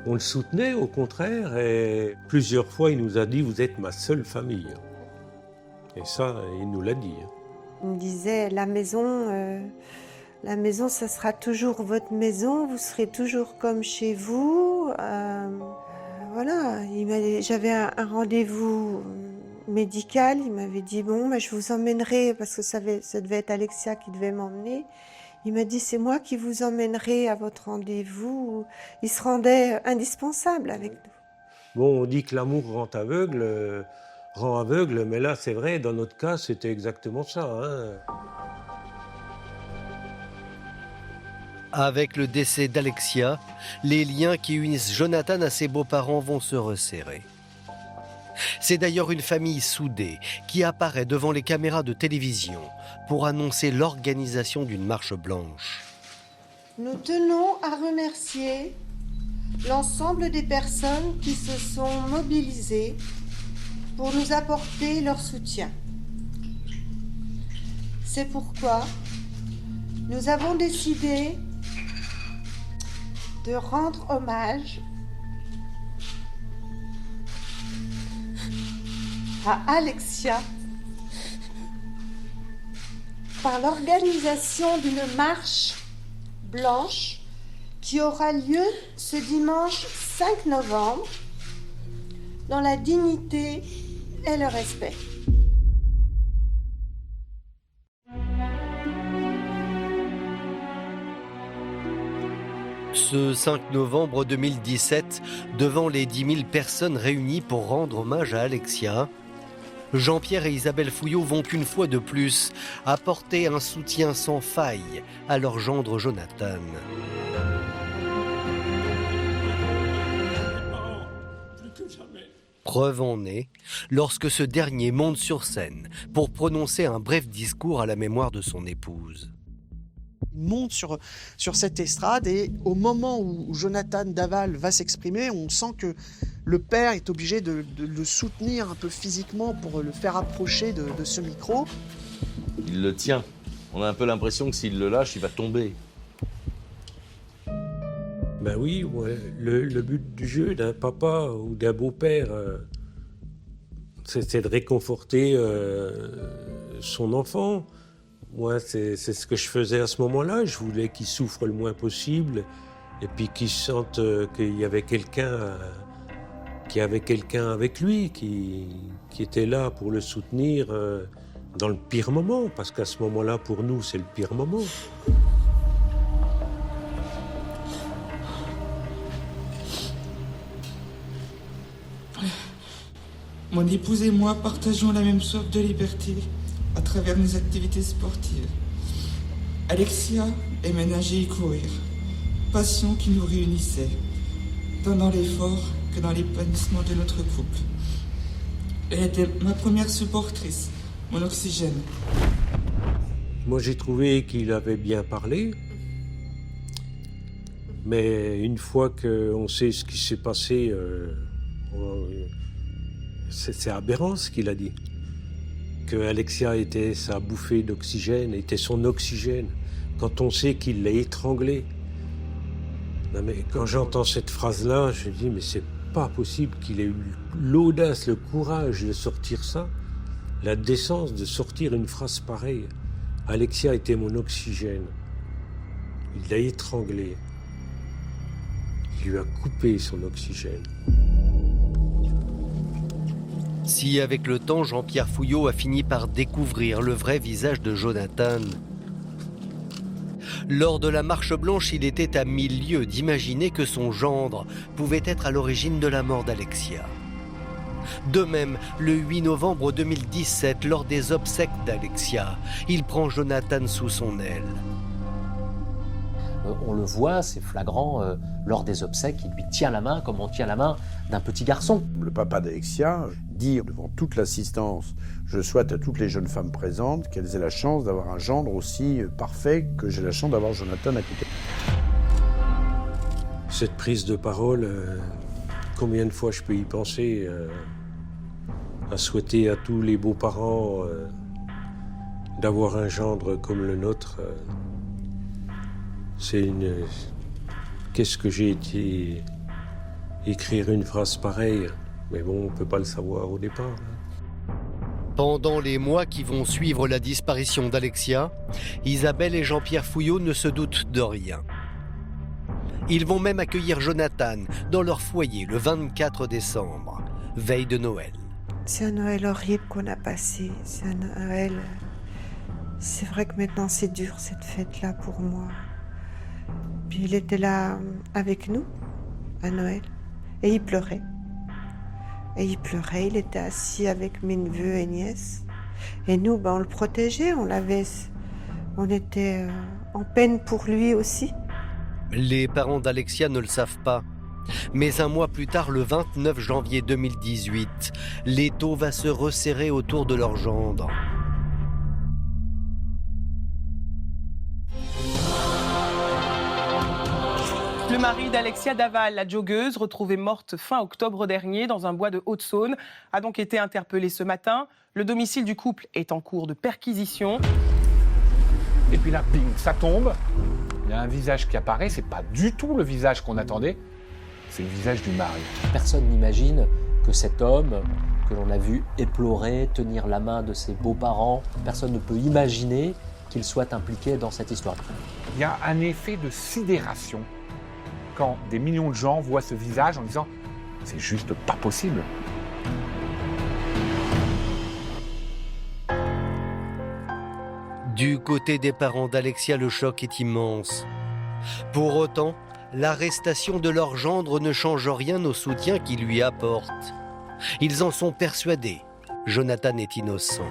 On le soutenait, au contraire, et plusieurs fois, il nous a dit « Vous êtes ma seule famille ». Et ça, il nous l'a dit. Il me disait « La maison, ça sera toujours votre maison, vous serez toujours comme chez vous. » Voilà, j'avais un rendez-vous médical, il m'avait dit « Bon, je vous emmènerai », parce que ça devait être Alexia qui devait m'emmener. Il m'a dit « C'est moi qui vous emmènerai à votre rendez-vous ». Il se rendait indispensable avec nous. Bon, on dit que l'amour rend aveugle, mais là, c'est vrai, dans notre cas, c'était exactement ça. Avec le décès d'Alexia, les liens qui unissent Jonathan à ses beaux-parents vont se resserrer. C'est d'ailleurs une famille soudée qui apparaît devant les caméras de télévision pour annoncer l'organisation d'une marche blanche. Nous tenons à remercier l'ensemble des personnes qui se sont mobilisées pour nous apporter leur soutien. C'est pourquoi nous avons décidé de rendre hommage à Alexia par l'organisation d'une marche blanche qui aura lieu ce dimanche 5 novembre dans la dignité et le respect. Ce 5 novembre 2017, devant les 10 000 personnes réunies pour rendre hommage à Alexia, Jean-Pierre et Isabelle Fouillot vont une fois de plus apporter un soutien sans faille à leur gendre Jonathan. Preuve en est lorsque ce dernier monte sur scène pour prononcer un bref discours à la mémoire de son épouse. Il monte sur cette estrade et au moment où Jonathan Daval va s'exprimer, on sent que le père est obligé de le soutenir un peu physiquement pour le faire approcher de ce micro. Il le tient. On a un peu l'impression que s'il le lâche, il va tomber. Ben oui, ouais. Le but du jeu d'un papa ou d'un beau-père, c'est de réconforter son enfant. Moi, c'est ce que je faisais à ce moment-là. Je voulais qu'il souffre le moins possible et puis qu'il sente qu'il y avait quelqu'un avec lui qui était là pour le soutenir dans le pire moment, parce qu'à ce moment-là, pour nous, c'est le pire moment. Mon épouse et moi partageons la même soif de liberté à travers nos activités sportives. Alexia aimait nager et courir, passion qui nous réunissait, tant dans l'effort que dans l'épanouissement de notre couple. Elle était ma première supportrice, mon oxygène. Moi, j'ai trouvé qu'il avait bien parlé, mais une fois qu'on sait ce qui s'est passé, c'est aberrant ce qu'il a dit. Que Alexia était sa bouffée d'oxygène, était son oxygène, quand on sait qu'il l'a étranglée. Non mais quand j'entends cette phrase-là, je me dis mais c'est pas possible qu'il ait eu l'audace, le courage de sortir ça, la décence de sortir une phrase pareille. Alexia était mon oxygène. Il l'a étranglée. Il lui a coupé son oxygène. Si avec le temps Jean-Pierre Fouillot a fini par découvrir le vrai visage de Jonathan, lors de la marche blanche, il était à 1000 lieues d'imaginer que son gendre pouvait être à l'origine de la mort d'Alexia. De même, le 8 novembre 2017, lors des obsèques d'Alexia, il prend Jonathan sous son aile. On le voit, c'est flagrant, lors des obsèques, il lui tient la main comme on tient la main d'un petit garçon. Le papa d'Alexia dit devant toute l'assistance « Je souhaite à toutes les jeunes femmes présentes qu'elles aient la chance d'avoir un gendre aussi parfait que j'ai la chance d'avoir Jonathan à côté. » Cette prise de parole, combien de fois je peux y penser, à souhaiter à tous les beaux-parents d'avoir un gendre comme le nôtre. Qu'est-ce que j'ai été écrire une phrase pareille, mais bon, on ne peut pas le savoir au départ. Pendant les mois qui vont suivre la disparition d'Alexia, Isabelle et Jean-Pierre Fouillot ne se doutent de rien. Ils vont même accueillir Jonathan dans leur foyer le 24 décembre, veille de Noël. C'est un Noël horrible qu'on a passé. C'est un Noël... C'est vrai que maintenant c'est dur cette fête-là pour moi. Puis il était là avec nous, à Noël, et il pleurait. Il était assis avec mes neveux et nièces. Et nous, on le protégeait, on était en peine pour lui aussi. Les parents d'Alexia ne le savent pas. Mais un mois plus tard, le 29 janvier 2018, l'étau va se resserrer autour de leur gendre. Le mari d'Alexia Daval, la joggeuse, retrouvée morte fin octobre dernier dans un bois de Haute-Saône, a donc été interpellé ce matin. Le domicile du couple est en cours de perquisition. Et puis là, bing, ça tombe. Il y a un visage qui apparaît. C'est pas du tout le visage qu'on attendait. C'est le visage du mari. Personne n'imagine que cet homme que l'on a vu éploré, tenir la main de ses beaux-parents, personne ne peut imaginer qu'il soit impliqué dans cette histoire. Il y a un effet de sidération quand des millions de gens voient ce visage en disant « c'est juste pas possible ». Du côté des parents d'Alexia, le choc est immense. Pour autant, L'arrestation de leur gendre ne change rien au soutien qu'ils lui apportent. Ils en sont persuadés. Jonathan est innocent.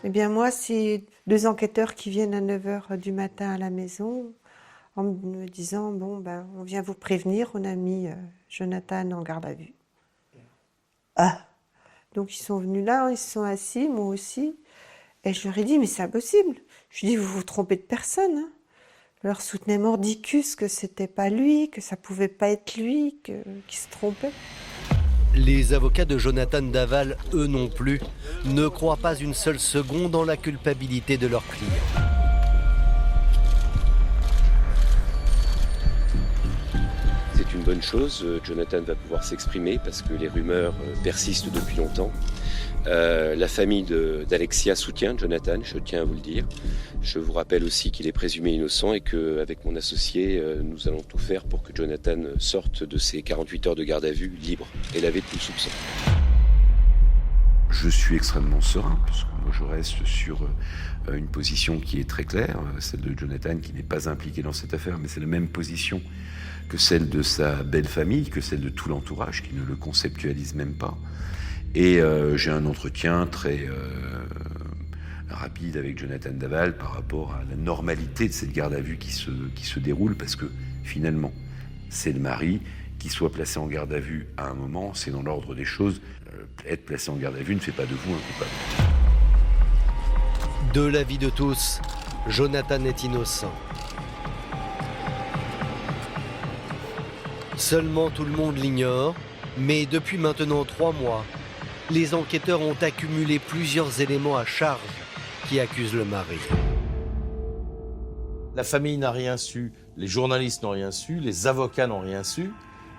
Eh bien moi, c'est 2 enquêteurs qui viennent à 9h du matin à la maison en me disant, on vient vous prévenir, on a mis Jonathan en garde à vue. Ah. Donc ils sont venus là, ils se sont assis, moi aussi, et je leur ai dit, mais c'est impossible. Je lui ai dit, vous vous trompez de personne. Hein. Je leur soutenais mordicus que c'était pas lui, que ça pouvait pas être lui, qu'il se trompait. Les avocats de Jonathan Daval, eux non plus, ne croient pas une seule seconde dans la culpabilité de leur client. C'est une bonne chose, Jonathan va pouvoir s'exprimer parce que les rumeurs persistent depuis longtemps. La famille d'Alexia soutient Jonathan, je tiens à vous le dire. Je vous rappelle aussi qu'il est présumé innocent et qu'avec mon associé, nous allons tout faire pour que Jonathan sorte de ses 48 heures de garde à vue libre et lavé de tout soupçon. Je suis extrêmement serein, parce que moi je reste sur une position qui est très claire, celle de Jonathan qui n'est pas impliqué dans cette affaire, mais c'est la même position que celle de sa belle famille, que celle de tout l'entourage qui ne le conceptualise même pas. Et j'ai un entretien très rapide avec Jonathan Daval par rapport à la normalité de cette garde à vue qui se déroule, parce que finalement, c'est le mari qui soit placé en garde à vue à un moment, c'est dans l'ordre des choses. Être placé en garde à vue ne fait pas de vous un coupable. De l'avis de tous, Jonathan est innocent. Seulement tout le monde l'ignore, mais depuis maintenant 3 mois, les enquêteurs ont accumulé plusieurs éléments à charge qui accusent le mari. La famille n'a rien su, les journalistes n'ont rien su, les avocats n'ont rien su.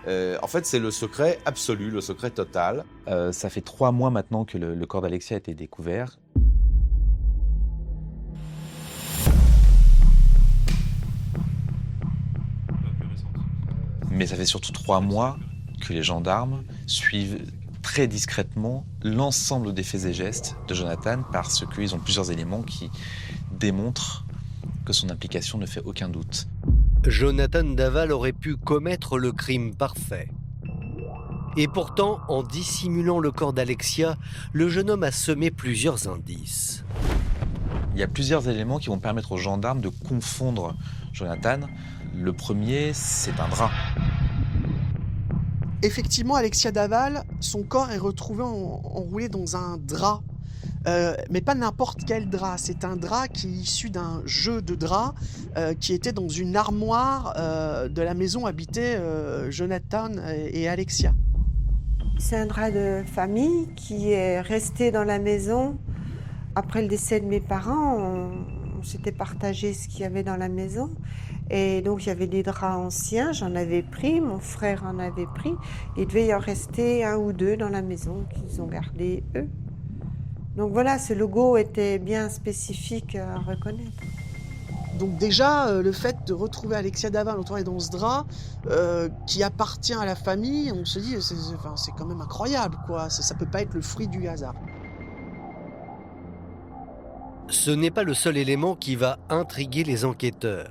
En fait, c'est le secret absolu, le secret total. Ça fait 3 mois maintenant que le corps d'Alexia a été découvert. Mais ça fait surtout 3 mois que les gendarmes suivent très discrètement l'ensemble des faits et gestes de Jonathan parce qu'ils ont plusieurs éléments qui démontrent que son implication ne fait aucun doute. Jonathan Daval aurait pu commettre le crime parfait. Et pourtant, en dissimulant le corps d'Alexia, le jeune homme a semé plusieurs indices. Il y a plusieurs éléments qui vont permettre aux gendarmes de confondre Jonathan. Le premier, c'est un drap. Effectivement, Alexia Daval, son corps est retrouvé enroulé dans un drap. Mais pas n'importe quel drap. C'est un drap qui est issu d'un jeu de draps qui était dans une armoire de la maison où habitaient Jonathan et Alexia. C'est un drap de famille qui est resté dans la maison. Après le décès de mes parents, on s'était partagé ce qu'il y avait dans la maison. Et donc il y avait des draps anciens, j'en avais pris, mon frère en avait pris. Il devait y en rester 1 ou 2 dans la maison qu'ils ont gardé eux. Donc voilà, ce logo était bien spécifique à reconnaître. Donc déjà, le fait de retrouver Alexia Daval entourée dans ce drap qui appartient à la famille, on se dit, c'est quand même incroyable, quoi. Ça peut pas être le fruit du hasard. Ce n'est pas le seul élément qui va intriguer les enquêteurs.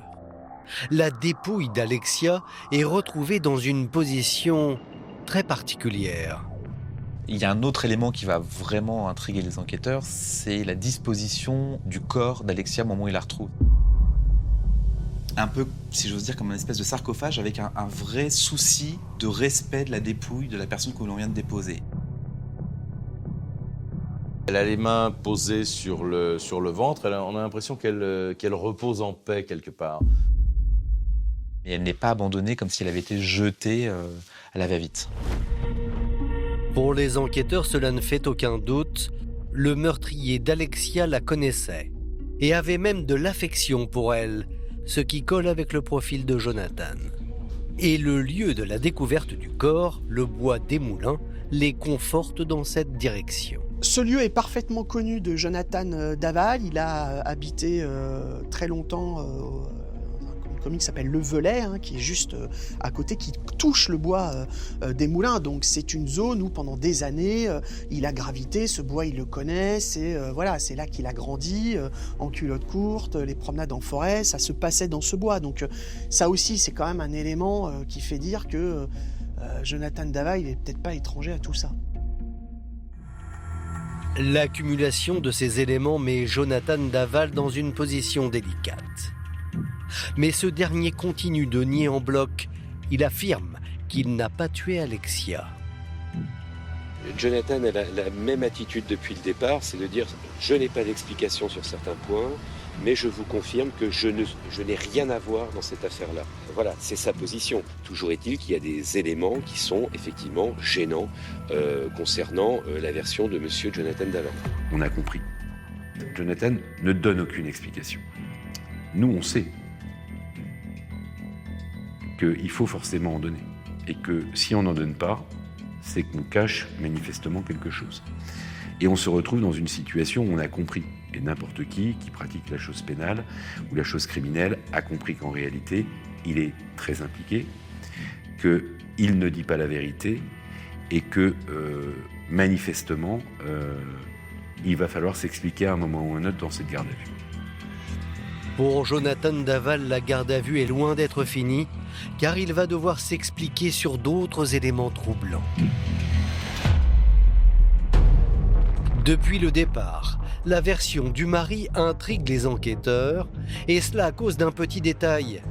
La dépouille d'Alexia est retrouvée dans une position très particulière. Il y a un autre élément qui va vraiment intriguer les enquêteurs, c'est la disposition du corps d'Alexia au moment où il la retrouve. Un peu, si j'ose dire, comme une espèce de sarcophage avec un vrai souci de respect de la dépouille de la personne que l'on vient de déposer. Elle a les mains posées sur le ventre, on a l'impression qu'elle repose en paix quelque part. Et elle n'est pas abandonnée comme si elle avait été jetée à la va-vite. Pour les enquêteurs, cela ne fait aucun doute. Le meurtrier d'Alexia la connaissait et avait même de l'affection pour elle, ce qui colle avec le profil de Jonathan. Et le lieu de la découverte du corps, le bois des Moulins, les conforte dans cette direction. Ce lieu est parfaitement connu de Jonathan Daval. Il a habité très longtemps dans une commune qui s'appelle Le Velay, qui est juste à côté, qui touche le bois des Moulins. Donc c'est une zone où pendant des années, il a gravité, ce bois il le connaît, c'est là qu'il a grandi, en culotte courte, les promenades en forêt, ça se passait dans ce bois. Donc ça aussi c'est quand même un élément qui fait dire que Jonathan Daval il n'est peut-être pas étranger à tout ça. L'accumulation de ces éléments met Jonathan Daval dans une position délicate. Mais ce dernier continue de nier en bloc. Il affirme qu'il n'a pas tué Alexia. Jonathan a la même attitude depuis le départ, c'est de dire « je n'ai pas d'explication sur certains points, mais je vous confirme que je n'ai rien à voir dans cette affaire-là ». Voilà, c'est sa position. Toujours est-il qu'il y a des éléments qui sont effectivement gênants concernant la version de monsieur Jonathan Daval. On a compris. Jonathan ne donne aucune explication. Nous, on sait qu'il faut forcément en donner. Et que si on n'en donne pas, c'est qu'on cache manifestement quelque chose. Et on se retrouve dans une situation où on a compris, et n'importe qui pratique la chose pénale ou la chose criminelle a compris qu'en réalité, il est très impliqué, qu'il ne dit pas la vérité et que manifestement, il va falloir s'expliquer à un moment ou à un autre dans cette garde à vue. Pour Jonathan Daval, la garde à vue est loin d'être finie, car il va devoir s'expliquer sur d'autres éléments troublants. Depuis le départ, la version du mari intrigue les enquêteurs, et cela à cause d'un petit détail.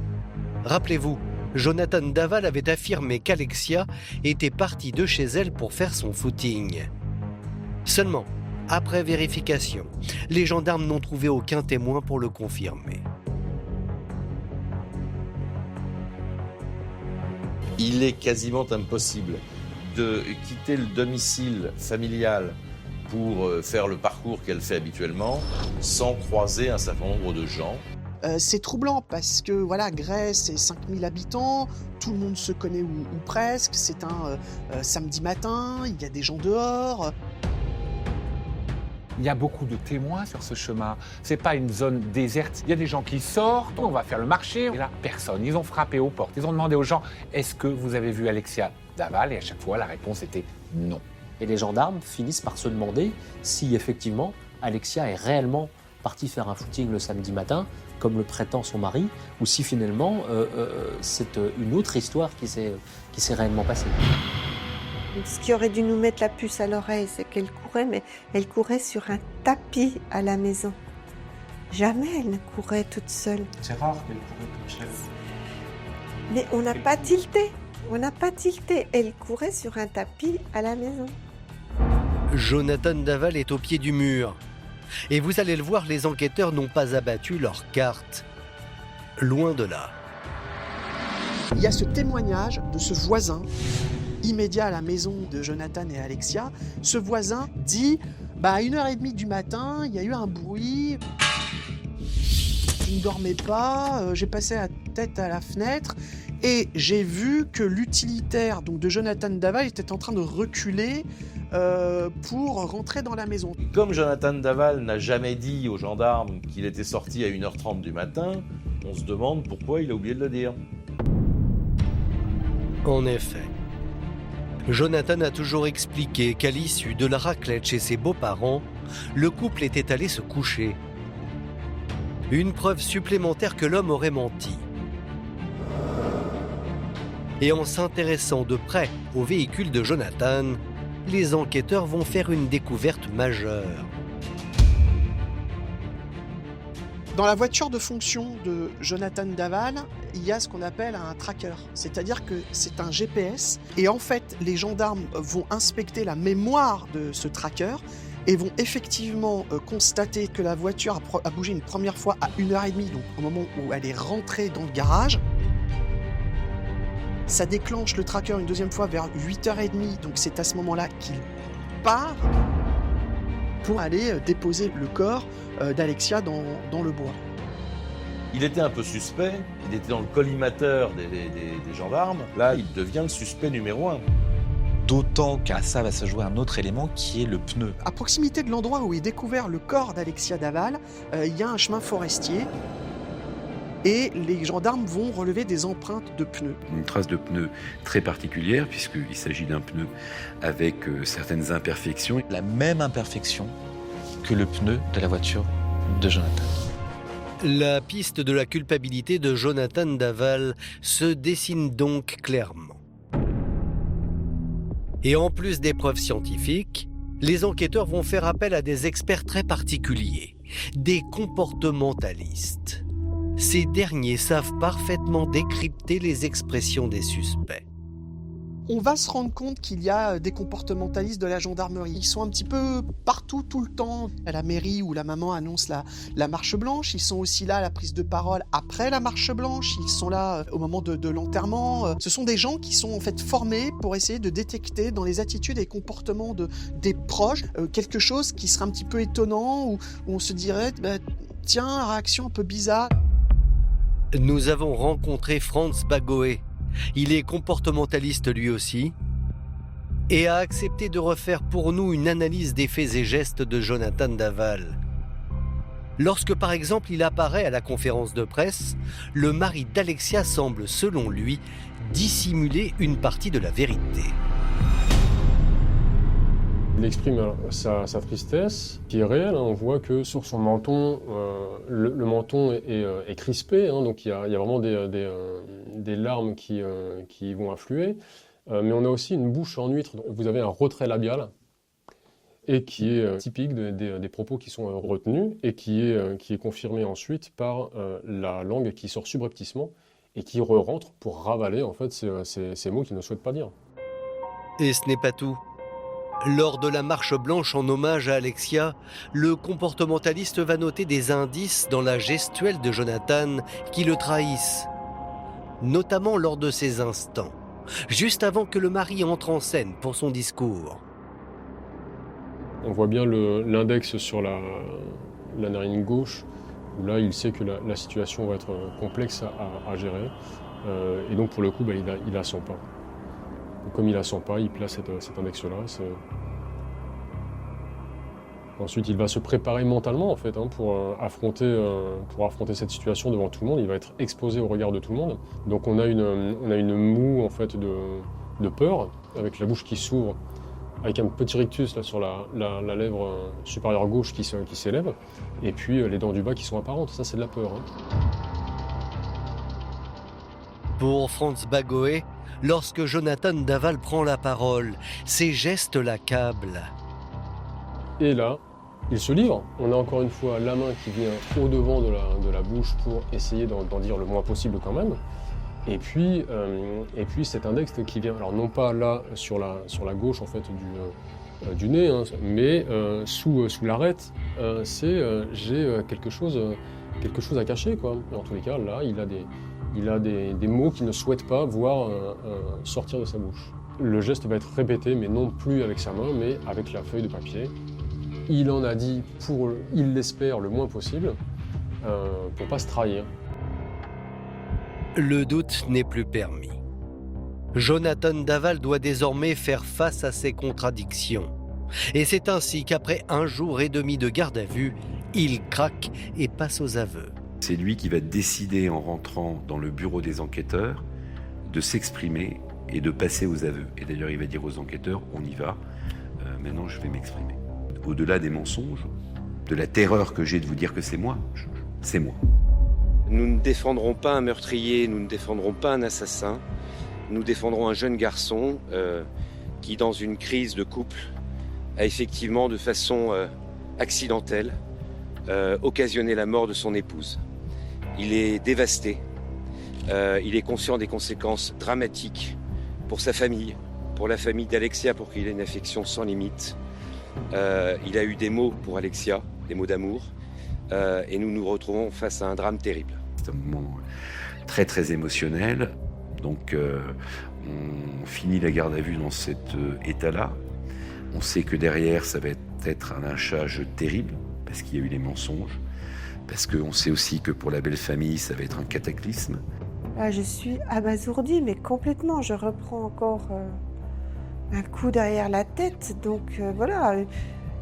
Rappelez-vous, Jonathan Daval avait affirmé qu'Alexia était partie de chez elle pour faire son footing. Seulement, après vérification, les gendarmes n'ont trouvé aucun témoin pour le confirmer. Il est quasiment impossible de quitter le domicile familial pour faire le parcours qu'elle fait habituellement sans croiser un certain nombre de gens. C'est troublant parce que Gray, c'est 5000 habitants, tout le monde se connaît ou presque, c'est un samedi matin, il y a des gens dehors. Il y a beaucoup de témoins sur ce chemin. C'est pas une zone déserte. Il y a des gens qui sortent, on va faire le marché. Et là, personne. Ils ont frappé aux portes. Ils ont demandé aux gens, est-ce que vous avez vu Alexia Daval? Et à chaque fois, la réponse était non. Et les gendarmes finissent par se demander si effectivement Alexia est réellement partie faire un footing le samedi matin, comme le prétend son mari, ou si finalement c'est une autre histoire qui s'est réellement passée. Ce qui aurait dû nous mettre la puce à l'oreille, c'est qu'elle courait, mais elle courait sur un tapis à la maison. Jamais elle ne courait toute seule. C'est rare qu'elle courait toute seule. Mais on n'a pas tilté. On n'a pas tilté. Elle courait sur un tapis à la maison. Jonathan Daval est au pied du mur. Et vous allez le voir, les enquêteurs n'ont pas abattu leur carte. Loin de là. Il y a ce témoignage de ce voisin immédiat à la maison de Jonathan et Alexia. Ce voisin dit à 1h30 du matin, il y a eu un bruit. Je ne dormais pas, j'ai passé la tête à la fenêtre et j'ai vu que l'utilitaire donc, de Jonathan Daval était en train de reculer pour rentrer dans la maison. Comme Jonathan Daval n'a jamais dit aux gendarmes qu'il était sorti à 1h30 du matin, on se demande pourquoi il a oublié de le dire. En effet, Jonathan a toujours expliqué qu'à l'issue de la raclette chez ses beaux-parents, le couple était allé se coucher. Une preuve supplémentaire que l'homme aurait menti. Et en s'intéressant de près au véhicule de Jonathan, les enquêteurs vont faire une découverte majeure. Dans la voiture de fonction de Jonathan Daval, il y a ce qu'on appelle un tracker. C'est-à-dire que c'est un GPS. Et en fait, les gendarmes vont inspecter la mémoire de ce tracker et vont effectivement constater que la voiture a bougé une première fois à 1h30, donc au moment où elle est rentrée dans le garage. Ça déclenche le tracker une deuxième fois vers 8h30, donc c'est à ce moment-là qu'il part pour aller déposer le corps d'Alexia dans le bois. Il était un peu suspect, il était dans le collimateur des gendarmes. Là, il devient le suspect numéro 1. D'autant qu'à ça va se jouer un autre élément qui est le pneu. À proximité de l'endroit où est découvert le corps d'Alexia Daval, il y a un chemin forestier. et les gendarmes vont relever des empreintes de pneus. Une trace de pneu très particulière, puisqu'il s'agit d'un pneu avec certaines imperfections. La même imperfection que le pneu de la voiture de Jonathan. La piste de la culpabilité de Jonathan Daval se dessine donc clairement. Et en plus des preuves scientifiques, les enquêteurs vont faire appel à des experts très particuliers, des comportementalistes. Ces derniers savent parfaitement décrypter les expressions des suspects. On va se rendre compte qu'il y a des comportementalistes de la gendarmerie. Ils sont un petit peu partout, tout le temps. À la mairie où la maman annonce la marche blanche, ils sont aussi là à la prise de parole après la marche blanche, ils sont là au moment de l'enterrement. Ce sont des gens qui sont en fait formés pour essayer de détecter dans les attitudes et comportements des proches quelque chose qui serait un petit peu étonnant, où on se dirait tiens, réaction un peu bizarre. Nous avons rencontré Franz Bagoé. Il est comportementaliste lui aussi et a accepté de refaire pour nous une analyse des faits et gestes de Jonathan Daval. Lorsque par exemple il apparaît à la conférence de presse, le mari d'Alexia semble selon lui dissimuler une partie de la vérité. Il exprime sa tristesse, qui est réelle. On voit que sur son menton, le menton est crispé, donc il y a vraiment des larmes qui vont affluer. Mais on a aussi une bouche en huître. Vous avez un retrait labial, et qui est typique des propos qui sont retenus, et qui est confirmé ensuite par la langue qui sort subrepticement, et qui re-rentre pour ravaler en fait ces mots qu'il ne souhaite pas dire. Et ce n'est pas tout. Lors de la marche blanche en hommage à Alexia, le comportementaliste va noter des indices dans la gestuelle de Jonathan qui le trahissent, notamment lors de ces instants, juste avant que le mari entre en scène pour son discours. On voit bien l'index sur la narine gauche, où là il sait que la situation va être complexe à gérer, et donc pour le coup il la sent pas. Comme il la sent pas, il place cet index-là. Ensuite, il va se préparer mentalement en fait, pour affronter cette situation devant tout le monde. Il va être exposé au regard de tout le monde. Donc on a une moue en fait de peur, avec la bouche qui s'ouvre, avec un petit rictus là sur la lèvre supérieure gauche qui s'élève, et puis les dents du bas qui sont apparentes. Ça, c'est de la peur. Pour Franz Bagoé, lorsque Jonathan Daval prend la parole, ses gestes l'accablent. Et là, il se livre. On a encore une fois la main qui vient au-devant de la bouche pour essayer d'en dire le moins possible quand même. Et puis cet index qui vient, alors non pas là sur la gauche en fait du nez, mais sous l'arête, j'ai quelque chose à cacher quoi. En tous les cas, là, il a des mots qu'il ne souhaite pas voir sortir de sa bouche. Le geste va être répété, mais non plus avec sa main, mais avec la feuille de papier. Il en a dit, il l'espère, le moins possible, pour ne pas se trahir. Le doute n'est plus permis. Jonathan Daval doit désormais faire face à ses contradictions. Et c'est ainsi qu'après 1 jour et demi de garde à vue, il craque et passe aux aveux. C'est lui qui va décider, en rentrant dans le bureau des enquêteurs, de s'exprimer et de passer aux aveux. Et d'ailleurs, il va dire aux enquêteurs, on y va, maintenant je vais m'exprimer. Au-delà des mensonges, de la terreur que j'ai de vous dire que c'est moi, c'est moi. Nous ne défendrons pas un meurtrier, nous ne défendrons pas un assassin, nous défendrons un jeune garçon qui, dans une crise de couple, a effectivement, de façon accidentelle, occasionné la mort de son épouse. Il est dévasté, il est conscient des conséquences dramatiques pour sa famille, pour la famille d'Alexia, pour qu'il ait une affection sans limite. Il a eu des mots pour Alexia, des mots d'amour, et nous nous retrouvons face à un drame terrible. C'est un moment très très émotionnel, donc on finit la garde à vue dans cet état-là. On sait que derrière ça va être un lynchage terrible, parce qu'il y a eu les mensonges, parce qu'on sait aussi que pour la belle famille ça va être un cataclysme. Là, je suis abasourdie, mais complètement. Je reprends encore un coup derrière la tête, donc voilà.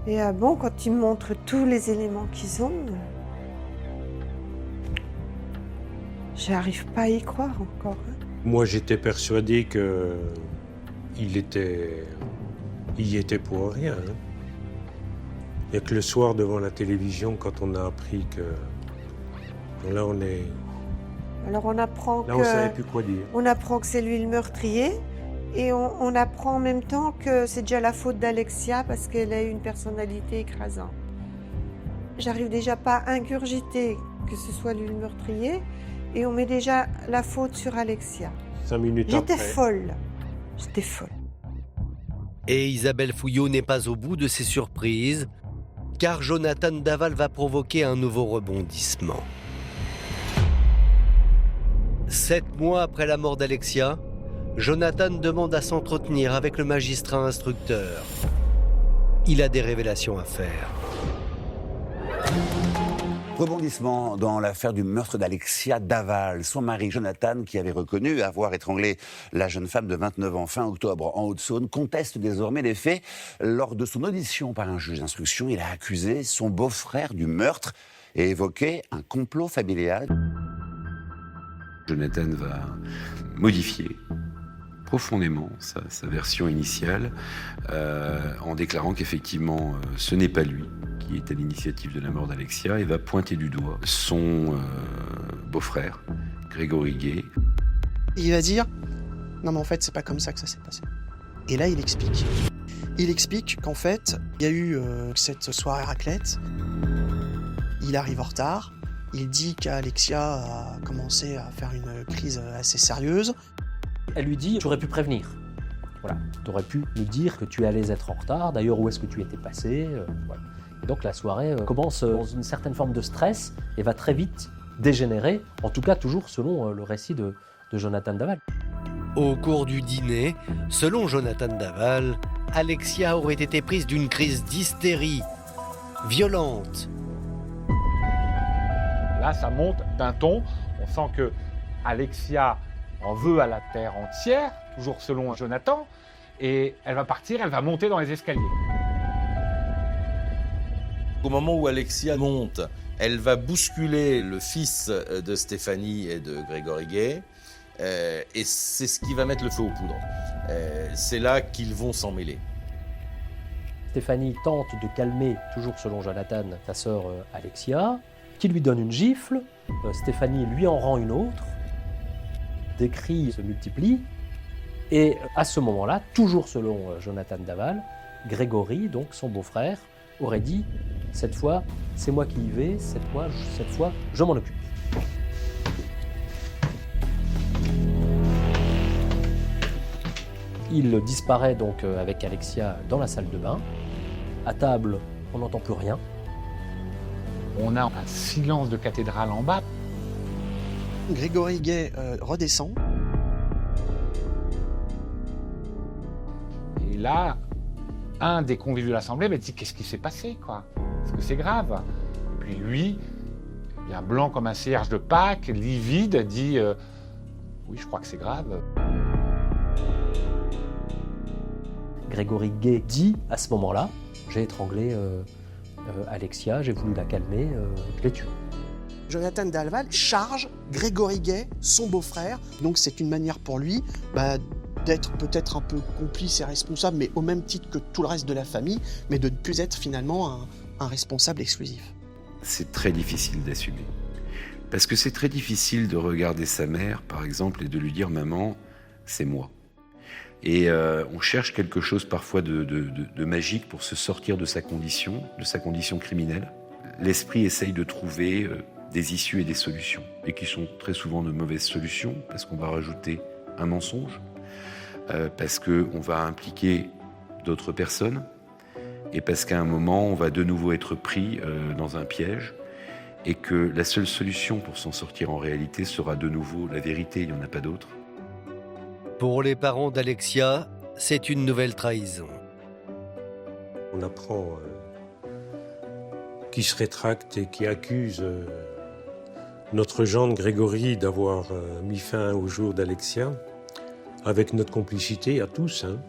Et bon, quand ils montrent tous les éléments qu'ils ont, J'arrive pas à y croire encore. Hein. Moi, j'étais persuadé que il y était pour rien. Hein. Et que le soir, devant la télévision, quand on a appris que là, Alors on apprend on savait plus quoi dire. On apprend que c'est lui le meurtrier. Et on apprend en même temps que c'est déjà la faute d'Alexia parce qu'elle a une personnalité écrasante. J'arrive déjà pas à ingurgiter que ce soit lui le meurtrier et on met déjà la faute sur Alexia. 5 minutes après. J'étais folle. Et Isabelle Fouillot n'est pas au bout de ses surprises, car Jonathan Daval va provoquer un nouveau rebondissement. 7 mois après la mort d'Alexia, Jonathan demande à s'entretenir avec le magistrat instructeur. Il a des révélations à faire. Rebondissement dans l'affaire du meurtre d'Alexia Daval. Son mari Jonathan, qui avait reconnu avoir étranglé la jeune femme de 29 ans fin octobre en Haute-Saône, conteste désormais les faits. Lors de son audition par un juge d'instruction, il a accusé son beau-frère du meurtre et évoqué un complot familial. Jonathan va modifier profondément sa version initiale en déclarant qu'effectivement ce n'est pas lui qui est à l'initiative de la mort d'Alexia et va pointer du doigt son beau-frère, Grégory Gay. Il va dire « Non mais en fait c'est pas comme ça que ça s'est passé ». Et là il explique. Il explique qu'en fait il y a eu cette soirée raclette, il arrive en retard, il dit qu'Alexia a commencé à faire une crise assez sérieuse. Elle lui dit « J'aurais pu prévenir. Voilà, tu aurais pu nous dire que tu allais être en retard. D'ailleurs, où est-ce que tu étais passé voilà. Et donc la soirée commence dans une certaine forme de stress et va très vite dégénérer, en tout cas toujours selon le récit de Jonathan Daval. Au cours du dîner, selon Jonathan Daval, Alexia aurait été prise d'une crise d'hystérie violente. Là, ça monte d'un ton. On sent que Alexia en veut à la terre entière, toujours selon Jonathan, et elle va partir, elle va monter dans les escaliers. Au moment où Alexia monte, elle va bousculer le fils de Stéphanie et de Grégory Gay, et c'est ce qui va mettre le feu aux poudres. C'est là qu'ils vont s'en mêler. Stéphanie tente de calmer, toujours selon Jonathan, sa sœur Alexia, qui lui donne une gifle. Stéphanie lui en rend une autre. Des cris se multiplient. Et à ce moment-là, toujours selon Jonathan Daval, Grégory, donc son beau-frère, aurait dit « Cette fois, c'est moi qui y vais, cette fois, je m'en occupe ». Il disparaît donc avec Alexia dans la salle de bain. À table, on n'entend plus rien. On a un silence de cathédrale en bas. Grégory Gay redescend. Et là, un des convives de l'Assemblée m'a dit « Qu'est-ce qui s'est passé, quoi ? Est-ce que c'est grave ?» Et puis lui, bien blanc comme un cierge de Pâques, livide, dit « Oui, je crois que c'est grave. » Grégory Gay dit à ce moment-là « J'ai étranglé Alexia, j'ai voulu la calmer, je l'ai tuée. » Jonathan Daval charge Grégory Gay, son beau-frère, donc c'est une manière pour lui d'être peut-être un peu complice et responsable, mais au même titre que tout le reste de la famille, mais de ne plus être finalement un responsable exclusif. C'est très difficile d'assumer. Parce que c'est très difficile de regarder sa mère, par exemple, et de lui dire « Maman, c'est moi ». Et on cherche quelque chose parfois de magique pour se sortir de sa condition criminelle. L'esprit essaye de trouver des issues et des solutions, et qui sont très souvent de mauvaises solutions, parce qu'on va rajouter un mensonge, parce qu'on va impliquer d'autres personnes, et parce qu'à un moment, on va de nouveau être pris dans un piège, et que la seule solution pour s'en sortir en réalité sera de nouveau la vérité, il n'y en a pas d'autre. Pour les parents d'Alexia, c'est une nouvelle trahison. On apprend qu'il se rétracte et qui accuse notre gendre Grégory d'avoir mis fin au jour d'Alexia, avec notre complicité à tous. Hein.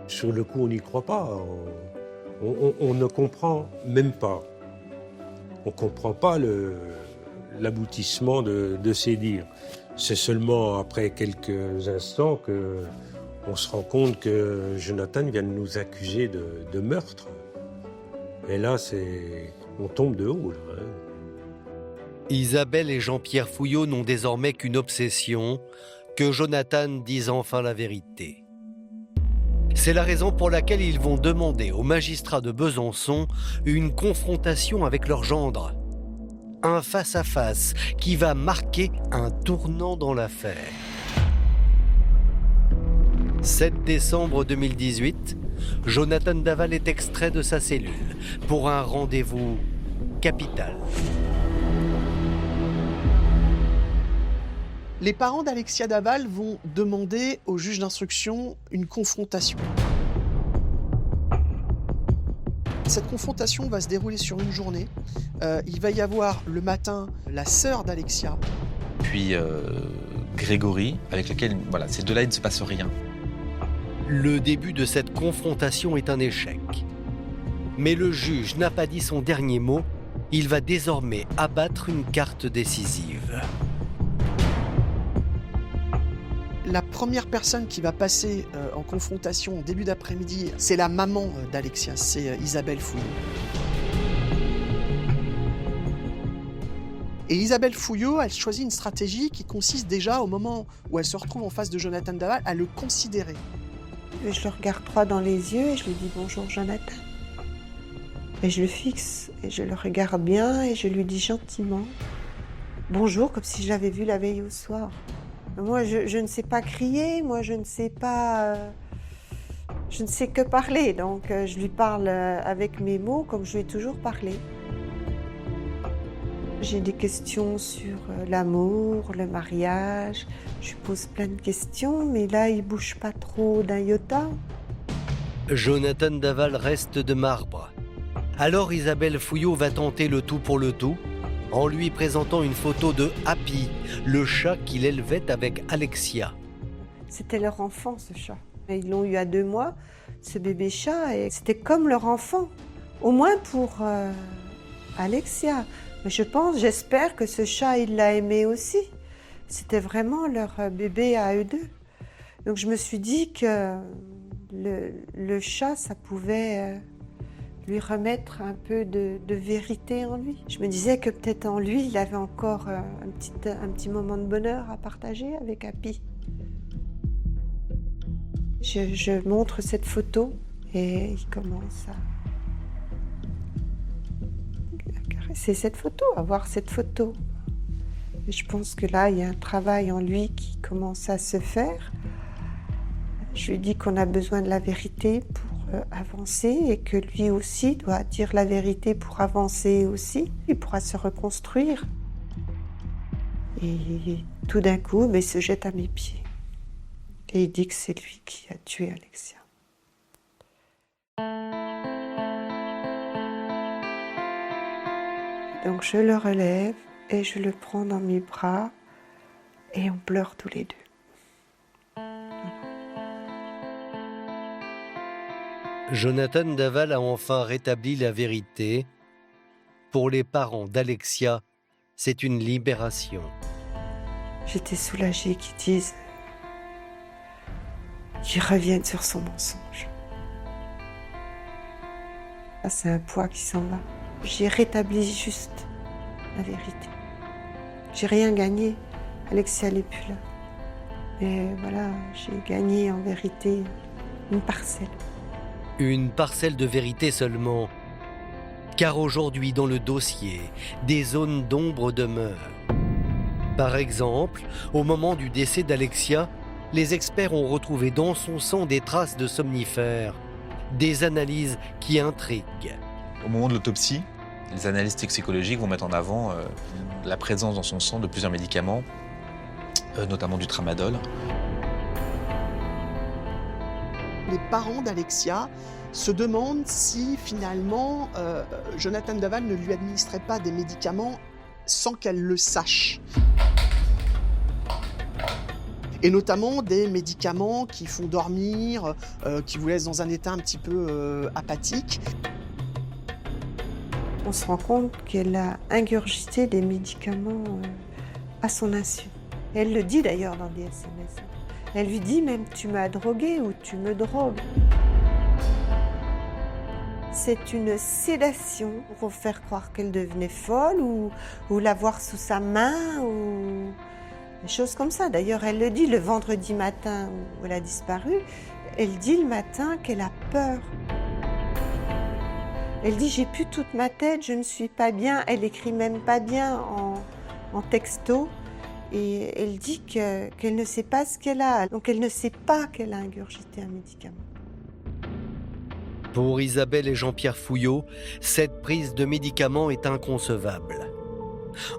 Sur le coup, on n'y croit pas. On ne comprend même pas. On ne comprend pas l'aboutissement de ces dires. C'est seulement après quelques instants qu'on se rend compte que Jonathan vient de nous accuser de meurtre. Et là, on tombe de haut. Là, hein. Isabelle et Jean-Pierre Fouillot n'ont désormais qu'une obsession, que Jonathan dise enfin la vérité. C'est la raison pour laquelle ils vont demander aux magistrats de Besançon une confrontation avec leur gendre. Un face-à-face qui va marquer un tournant dans l'affaire. 7 décembre 2018, Jonathan Daval est extrait de sa cellule pour un rendez-vous capital. Les parents d'Alexia Daval vont demander au juge d'instruction une confrontation. Cette confrontation va se dérouler sur une journée. Il va y avoir le matin la sœur d'Alexia. Puis Grégory, avec lequel, voilà, ces deux-là, il ne se passe rien. Le début de cette confrontation est un échec. Mais le juge n'a pas dit son dernier mot. Il va désormais abattre une carte décisive. La première personne qui va passer en confrontation au début d'après-midi, c'est la maman d'Alexia, c'est Isabelle Fouillot. Et Isabelle Fouillot, elle choisit une stratégie qui consiste déjà, au moment où elle se retrouve en face de Jonathan Daval, à le considérer. Je le regarde droit dans les yeux et je lui dis « Bonjour Jonathan ». Et je le fixe et je le regarde bien et je lui dis gentiment « Bonjour » comme si je l'avais vu la veille au soir. Moi, je ne sais pas crier, moi, je ne sais pas... je ne sais que parler, donc je lui parle avec mes mots comme je lui ai toujours parlé. J'ai des questions sur l'amour, le mariage, je lui pose plein de questions, mais là, il ne bouge pas trop d'un iota. Jonathan Daval reste de marbre. Alors Isabelle Fouillot va tenter le tout pour le tout, en lui présentant une photo de Happy, le chat qu'il élevait avec Alexia. C'était leur enfant, ce chat. Ils l'ont eu à 2 mois, ce bébé chat, et c'était comme leur enfant. Au moins pour Alexia. Mais j'espère que ce chat, il l'a aimé aussi. C'était vraiment leur bébé à eux deux. Donc je me suis dit que le chat, ça pouvait... lui remettre un peu de vérité en lui. Je me disais que peut-être en lui, il avait encore un petit moment de bonheur à partager avec Happy. Je montre cette photo et il commence à caresser cette photo, à voir cette photo. Et je pense que là, il y a un travail en lui qui commence à se faire. Je lui dis qu'on a besoin de la vérité pour avancer et que lui aussi doit dire la vérité pour avancer aussi. Il pourra se reconstruire. Et tout d'un coup, il se jette à mes pieds. Et il dit que c'est lui qui a tué Alexia. Donc je le relève et je le prends dans mes bras et on pleure tous les deux. Jonathan Daval a enfin rétabli la vérité. Pour les parents d'Alexia, c'est une libération. J'étais soulagée qu'ils disent, qu'ils reviennent sur son mensonge. Ah, c'est un poids qui s'en va. J'ai rétabli juste la vérité. J'ai rien gagné. Alexia n'est plus là. Mais voilà, j'ai gagné en vérité une parcelle. Une parcelle de vérité seulement. Car aujourd'hui, dans le dossier, des zones d'ombre demeurent. Par exemple, au moment du décès d'Alexia, les experts ont retrouvé dans son sang des traces de somnifères. Des analyses qui intriguent. Au moment de l'autopsie, les analyses toxicologiques vont mettre en avant la présence dans son sang de plusieurs médicaments, notamment du tramadol. Les parents d'Alexia se demandent si finalement Jonathan Daval ne lui administrait pas des médicaments sans qu'elle le sache. Et notamment des médicaments qui font dormir, qui vous laissent dans un état un petit peu apathique. on se rend compte qu'elle a ingurgité des médicaments à son insu. Elle le dit d'ailleurs dans des SMS. Elle lui dit même « tu m'as drogué » ou « tu me drogues ». C'est une sédation pour faire croire qu'elle devenait folle ou l'avoir sous sa main ou des choses comme ça. D'ailleurs, elle le dit le vendredi matin où elle a disparu. Elle dit le matin qu'elle a peur. Elle dit « j'ai plus toute ma tête, je ne suis pas bien ». Elle écrit même pas bien en texto. Et elle dit qu'elle ne sait pas ce qu'elle a. Donc elle ne sait pas qu'elle a ingurgité un médicament. Pour Isabelle et Jean-Pierre Fouillot, cette prise de médicaments est inconcevable.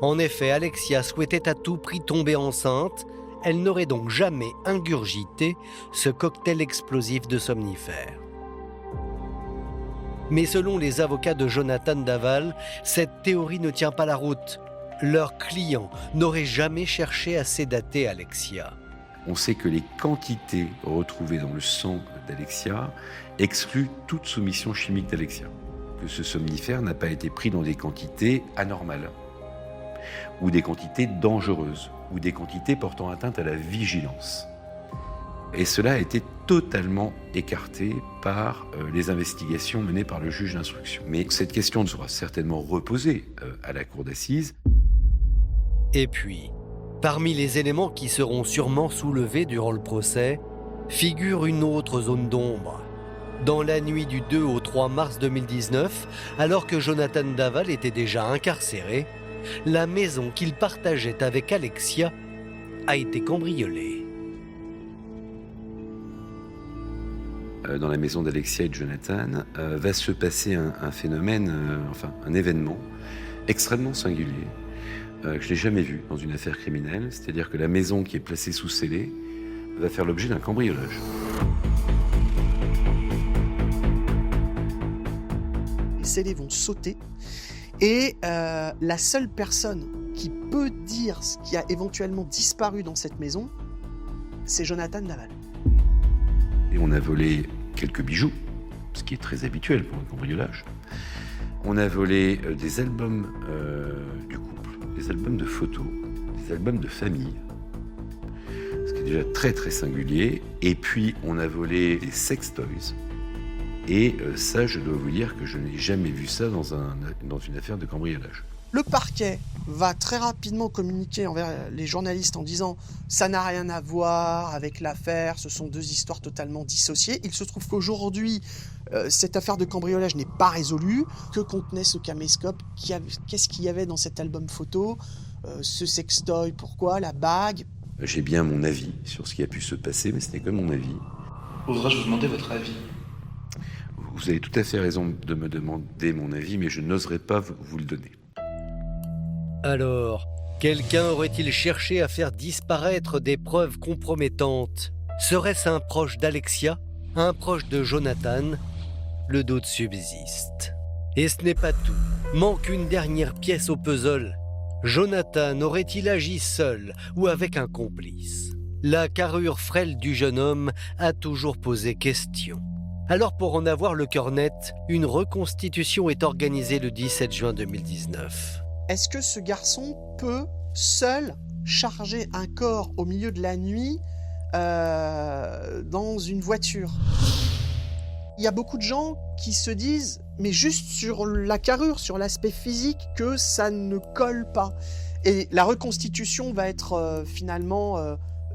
En effet, Alexia souhaitait à tout prix tomber enceinte. Elle n'aurait donc jamais ingurgité ce cocktail explosif de somnifères. Mais selon les avocats de Jonathan Daval, cette théorie ne tient pas la route. Leur client n'aurait jamais cherché à sédater Alexia. On sait que les quantités retrouvées dans le sang d'Alexia excluent toute soumission chimique d'Alexia. Que ce somnifère n'a pas été pris dans des quantités anormales, ou des quantités dangereuses, ou des quantités portant atteinte à la vigilance. Et cela a été totalement écarté par les investigations menées par le juge d'instruction. Mais cette question sera certainement reposée à la cour d'assises. Et puis, parmi les éléments qui seront sûrement soulevés durant le procès, figure une autre zone d'ombre. Dans la nuit du 2 au 3 mars 2019, alors que Jonathan Daval était déjà incarcéré, la maison qu'il partageait avec Alexia a été cambriolée. Dans la maison d'Alexia et de Jonathan, va se passer un phénomène, un événement extrêmement singulier, que je n'ai jamais vu dans une affaire criminelle, c'est-à-dire que la maison qui est placée sous scellé va faire l'objet d'un cambriolage. Les scellés vont sauter et la seule personne qui peut dire ce qui a éventuellement disparu dans cette maison, c'est Jonathan Daval. Et on a volé quelques bijoux, ce qui est très habituel pour un cambriolage. On a volé des albums du couple, des albums de photos, des albums de famille, ce qui est déjà très très singulier. Et puis on a volé des sex toys. Et ça, je dois vous dire que je n'ai jamais vu ça dans une affaire de cambriolage. Le parquet va très rapidement communiquer envers les journalistes en disant « ça n'a rien à voir avec l'affaire, ce sont deux histoires totalement dissociées ». Il se trouve qu'aujourd'hui, cette affaire de cambriolage n'est pas résolue. Que contenait ce caméscope? Qu'est-ce qu'il y avait dans cet album photo? Ce sextoy, pourquoi? La bague? J'ai bien mon avis sur ce qui a pu se passer, mais ce n'est que mon avis. Oserais-je vous demander votre avis? Vous avez tout à fait raison de me demander mon avis, mais je n'oserais pas vous le donner. Alors, quelqu'un aurait-il cherché à faire disparaître des preuves compromettantes? Serait-ce un proche d'Alexia? Un proche de Jonathan? Le doute subsiste. Et ce n'est pas tout. Manque une dernière pièce au puzzle. Jonathan aurait-il agi seul ou avec un complice? La carrure frêle du jeune homme a toujours posé question. Alors pour en avoir le cœur net, une reconstitution est organisée le 17 juin 2019. Est-ce que ce garçon peut, seul, charger un corps au milieu de la nuit dans une voiture? Il y a beaucoup de gens qui se disent, mais juste sur la carrure, sur l'aspect physique, que ça ne colle pas. Et la reconstitution va être finalement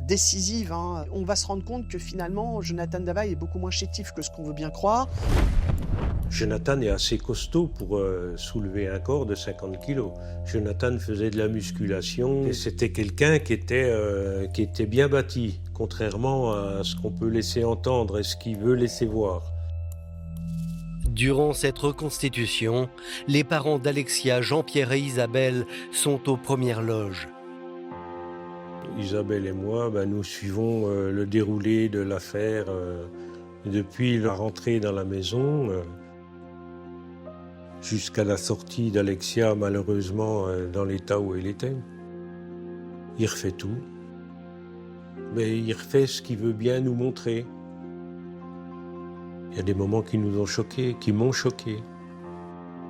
décisive. On va se rendre compte que finalement, Jonathan Daval est beaucoup moins chétif que ce qu'on veut bien croire. Jonathan est assez costaud pour soulever un corps de 50 kilos. Jonathan faisait de la musculation et c'était quelqu'un qui était bien bâti, contrairement à ce qu'on peut laisser entendre et ce qu'il veut laisser voir. Durant cette reconstitution, les parents d'Alexia, Jean-Pierre et Isabelle sont aux premières loges. Isabelle et moi, nous suivons le déroulé de l'affaire depuis la rentrée dans la maison jusqu'à la sortie d'Alexia, malheureusement, dans l'état où elle était. Il refait tout, mais il refait ce qu'il veut bien nous montrer. Il y a des moments qui nous ont choqués, qui m'ont choqué.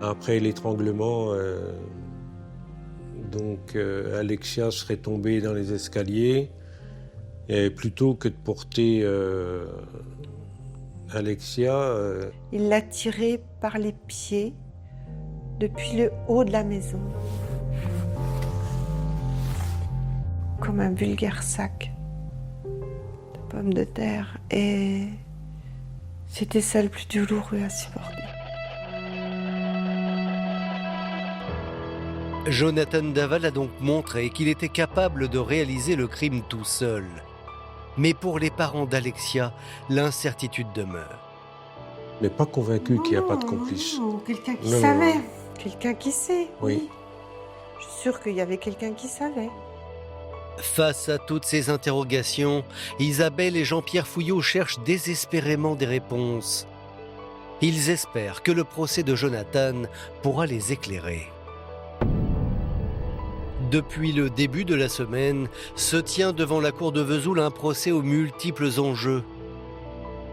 Après l'étranglement, Alexia serait tombée dans les escaliers. Et plutôt que de porter Alexia... Il l'a tirée par les pieds depuis le haut de la maison. Comme un vulgaire sac de pommes de terre. Et c'était ça le plus douloureux à supporter. Jonathan Daval a donc montré qu'il était capable de réaliser le crime tout seul. Mais pour les parents d'Alexia, l'incertitude demeure. On n'est pas convaincu qu'il n'y a pas de complice. Quelqu'un qui savait, quelqu'un qui sait. Oui. Je suis sûre qu'il y avait quelqu'un qui savait. Face à toutes ces interrogations, Isabelle et Jean-Pierre Fouillot cherchent désespérément des réponses. Ils espèrent que le procès de Jonathan pourra les éclairer. Depuis le début de la semaine, se tient devant la cour de Vesoul un procès aux multiples enjeux.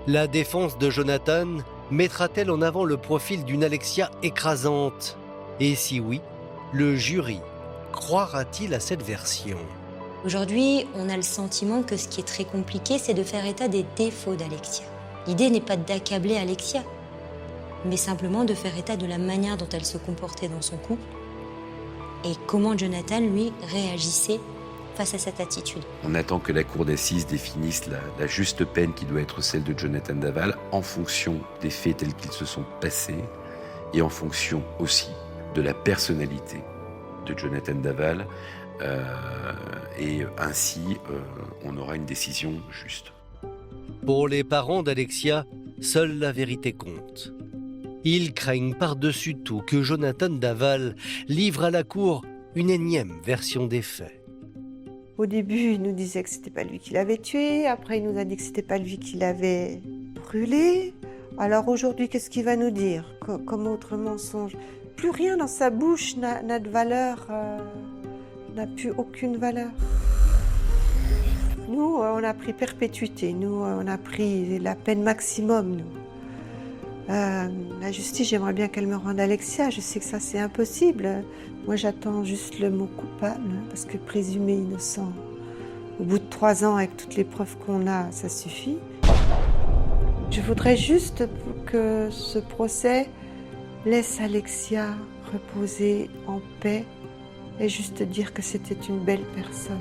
La défense de Jonathan mettra-t-elle en avant le profil d'une Alexia écrasante? Et si oui, le jury croira-t-il à cette version? Aujourd'hui, on a le sentiment que ce qui est très compliqué, c'est de faire état des défauts d'Alexia. L'idée n'est pas d'accabler Alexia, mais simplement de faire état de la manière dont elle se comportait dans son couple et comment Jonathan, lui, réagissait face à cette attitude. On attend que la cour d'assises définisse la juste peine qui doit être celle de Jonathan Daval en fonction des faits tels qu'ils se sont passés et en fonction aussi de la personnalité de Jonathan Daval. Et ainsi, on aura une décision juste. Pour les parents d'Alexia, seule la vérité compte. Ils craignent par-dessus tout que Jonathan Daval livre à la cour une énième version des faits. Au début, il nous disait que c'était pas lui qui l'avait tué. Après, il nous a dit que c'était pas lui qui l'avait brûlé. Alors aujourd'hui, qu'est-ce qu'il va nous dire comme autre mensonge? Plus rien dans sa bouche n'a de valeur, n'a plus aucune valeur. Nous, on a pris perpétuité. Nous, on a pris la peine maximum, nous. La justice, j'aimerais bien qu'elle me rende Alexia. Je sais que ça, c'est impossible. Moi, j'attends juste le mot coupable, parce que présumé innocent, au bout de 3 ans, avec toutes les preuves qu'on a, ça suffit. Je voudrais juste que ce procès laisse Alexia reposer en paix et juste dire que c'était une belle personne.